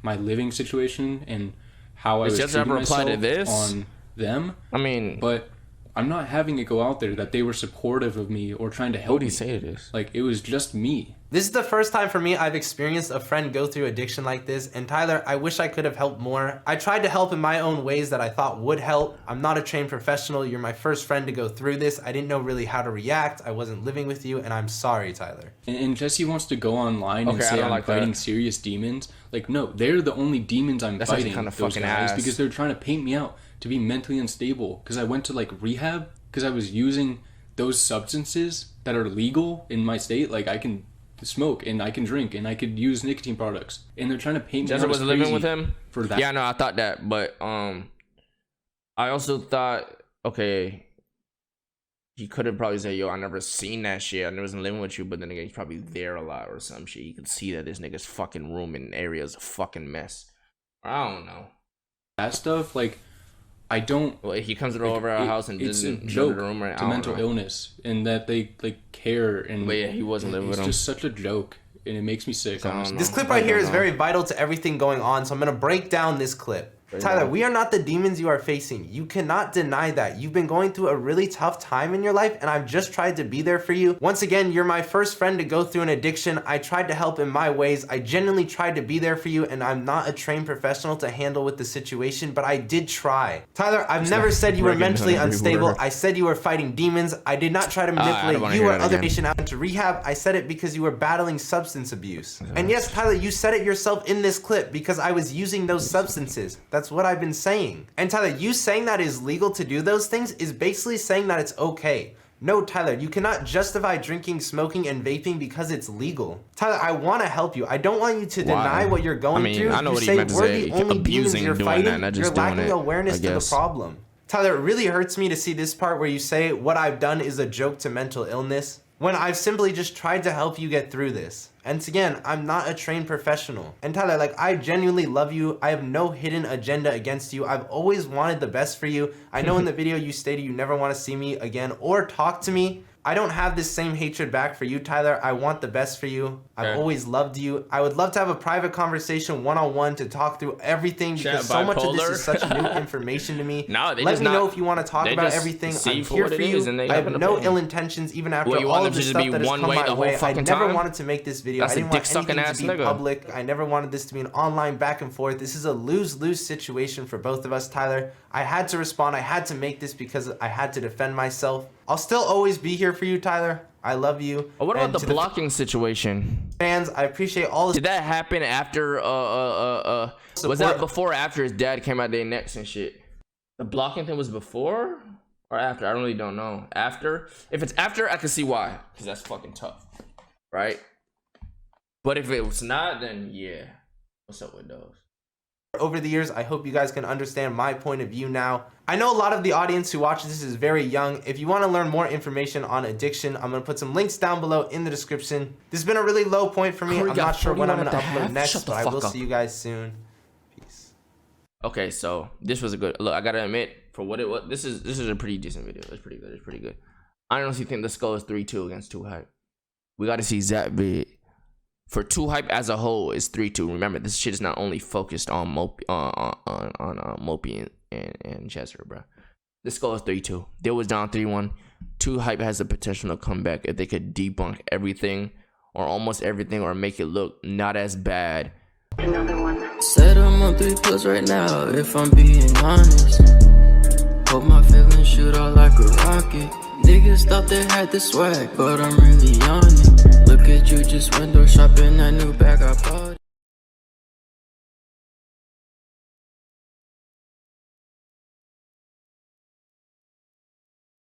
living situation and how I was treating myself on them. I mean, but I'm not having it go out there that they were supportive of me or trying to help me. What do you say it is? Like, it was just me. This is the first time for me I've experienced a friend go through addiction like this, and Tyler, I wish I could have helped more. I tried to help in my own ways that I thought would help. I'm not a trained professional. You're my first friend to go through this. I didn't know really how to react. I wasn't living with you, and I'm sorry, Tyler. And Jesse wants to go online and say I'm fighting serious demons. Like, no, they're the only demons I'm fighting, kind of those guys, because they're trying to paint me out to be mentally unstable. Because I went to like rehab because I was using those substances that are legal in my state. Like, I can smoke and I can drink and I could use nicotine products, and they're trying to paint me out as crazy living with him for that. Yeah, no, I thought that, but I also thought, okay, he could have probably said, yo, I never seen that shit, I wasn't living with you, but then again, he's probably there a lot or some shit. You could see that this nigga's fucking room and area is a fucking mess. I don't know. That stuff, like, I don't. Well, he comes over our house and it's a joke to mental illness, and that they like care. And but yeah, he wasn't living with him. It's just such a joke, and it makes me sick. This clip right here is very vital to everything going on, so I'm gonna break down this clip. Tyler, we are not the demons you are facing. You cannot deny that. You've been going through a really tough time in your life, and I've just tried to be there for you. Once again, you're my first friend to go through an addiction. I tried to help in my ways. I genuinely tried to be there for you, and I'm not a trained professional to handle with the situation, but I did try. Tyler, I've never said you were mentally unstable. I said you were fighting demons. I did not try to manipulate you or other patient out into rehab. I said it because you were battling substance abuse. And yes, Tyler, you said it yourself in this clip, because I was using those substances. That's what I've been saying. And Tyler, you saying that is legal to do those things is basically saying that it's okay. No, Tyler, you cannot justify drinking, smoking, and vaping because it's legal. Tyler, I want to help you. I don't want you to deny what you're going through. I know what he meant to say. Abusing, you're fighting. You're lacking awareness to the problem. Tyler, it really hurts me to see this part where you say what I've done is a joke to mental illness, when I've simply just tried to help you get through this. And again, I'm not a trained professional. And Tyler, like, I genuinely love you. I have no hidden agenda against you. I've always wanted the best for you. I know in the video you stated you never want to see me again or talk to me, I don't have this same hatred back for you, Tyler. I want the best for you. I've always loved you. I would love to have a private conversation one-on-one to talk through everything because so much of this is such new information to me. No, they Let me know if you want to talk about everything. I'm here for you. I have no ill intentions, even after all of the stuff that has come my way. I never wanted to make this video. I didn't want anything to be public. I never wanted this to be an online back and forth. This is a lose-lose situation for both of us, Tyler. I had to respond. I had to make this because I had to defend myself. I'll still always be here for you, Tyler. I love you. What about the blocking situation? Fans, I appreciate all this. Did that happen after was that before or after his dad came out their necks and shit? The blocking thing was before or after? I really don't know. After? If it's after, I can see why. Because that's fucking tough. Right? But if it was not, then yeah. What's up with those? Over the years, I hope you guys can understand my point of view now. I know a lot of the audience who watches this is very young. If you want to learn more information on addiction, I'm going to put some links down below in the description. This has been a really low point for me. I'm not sure when I'm going to upload next, but I will see you guys soon. Peace. Okay, so this was a good look. I gotta admit, for what it was, this is a pretty decent video. It's pretty good. It's pretty good. I honestly think the score is 3-2 against 2 Hype. We got to see Zach big. For 2 Hype as a whole, is 3-2. Remember, this shit is not only focused on Mopi, Mopi and Chester, bro. This score is 3-2. They was down 3-1. 2 Hype has the potential to come back if they could debunk everything or almost everything or make it look not as bad. Another one. Said I'm on 3 pills right now, if I'm being honest. Hope my feelings shoot out like a rocket. Niggas thought they had the swag, but I'm really on it. Look at you just window shopping that new bag I bought.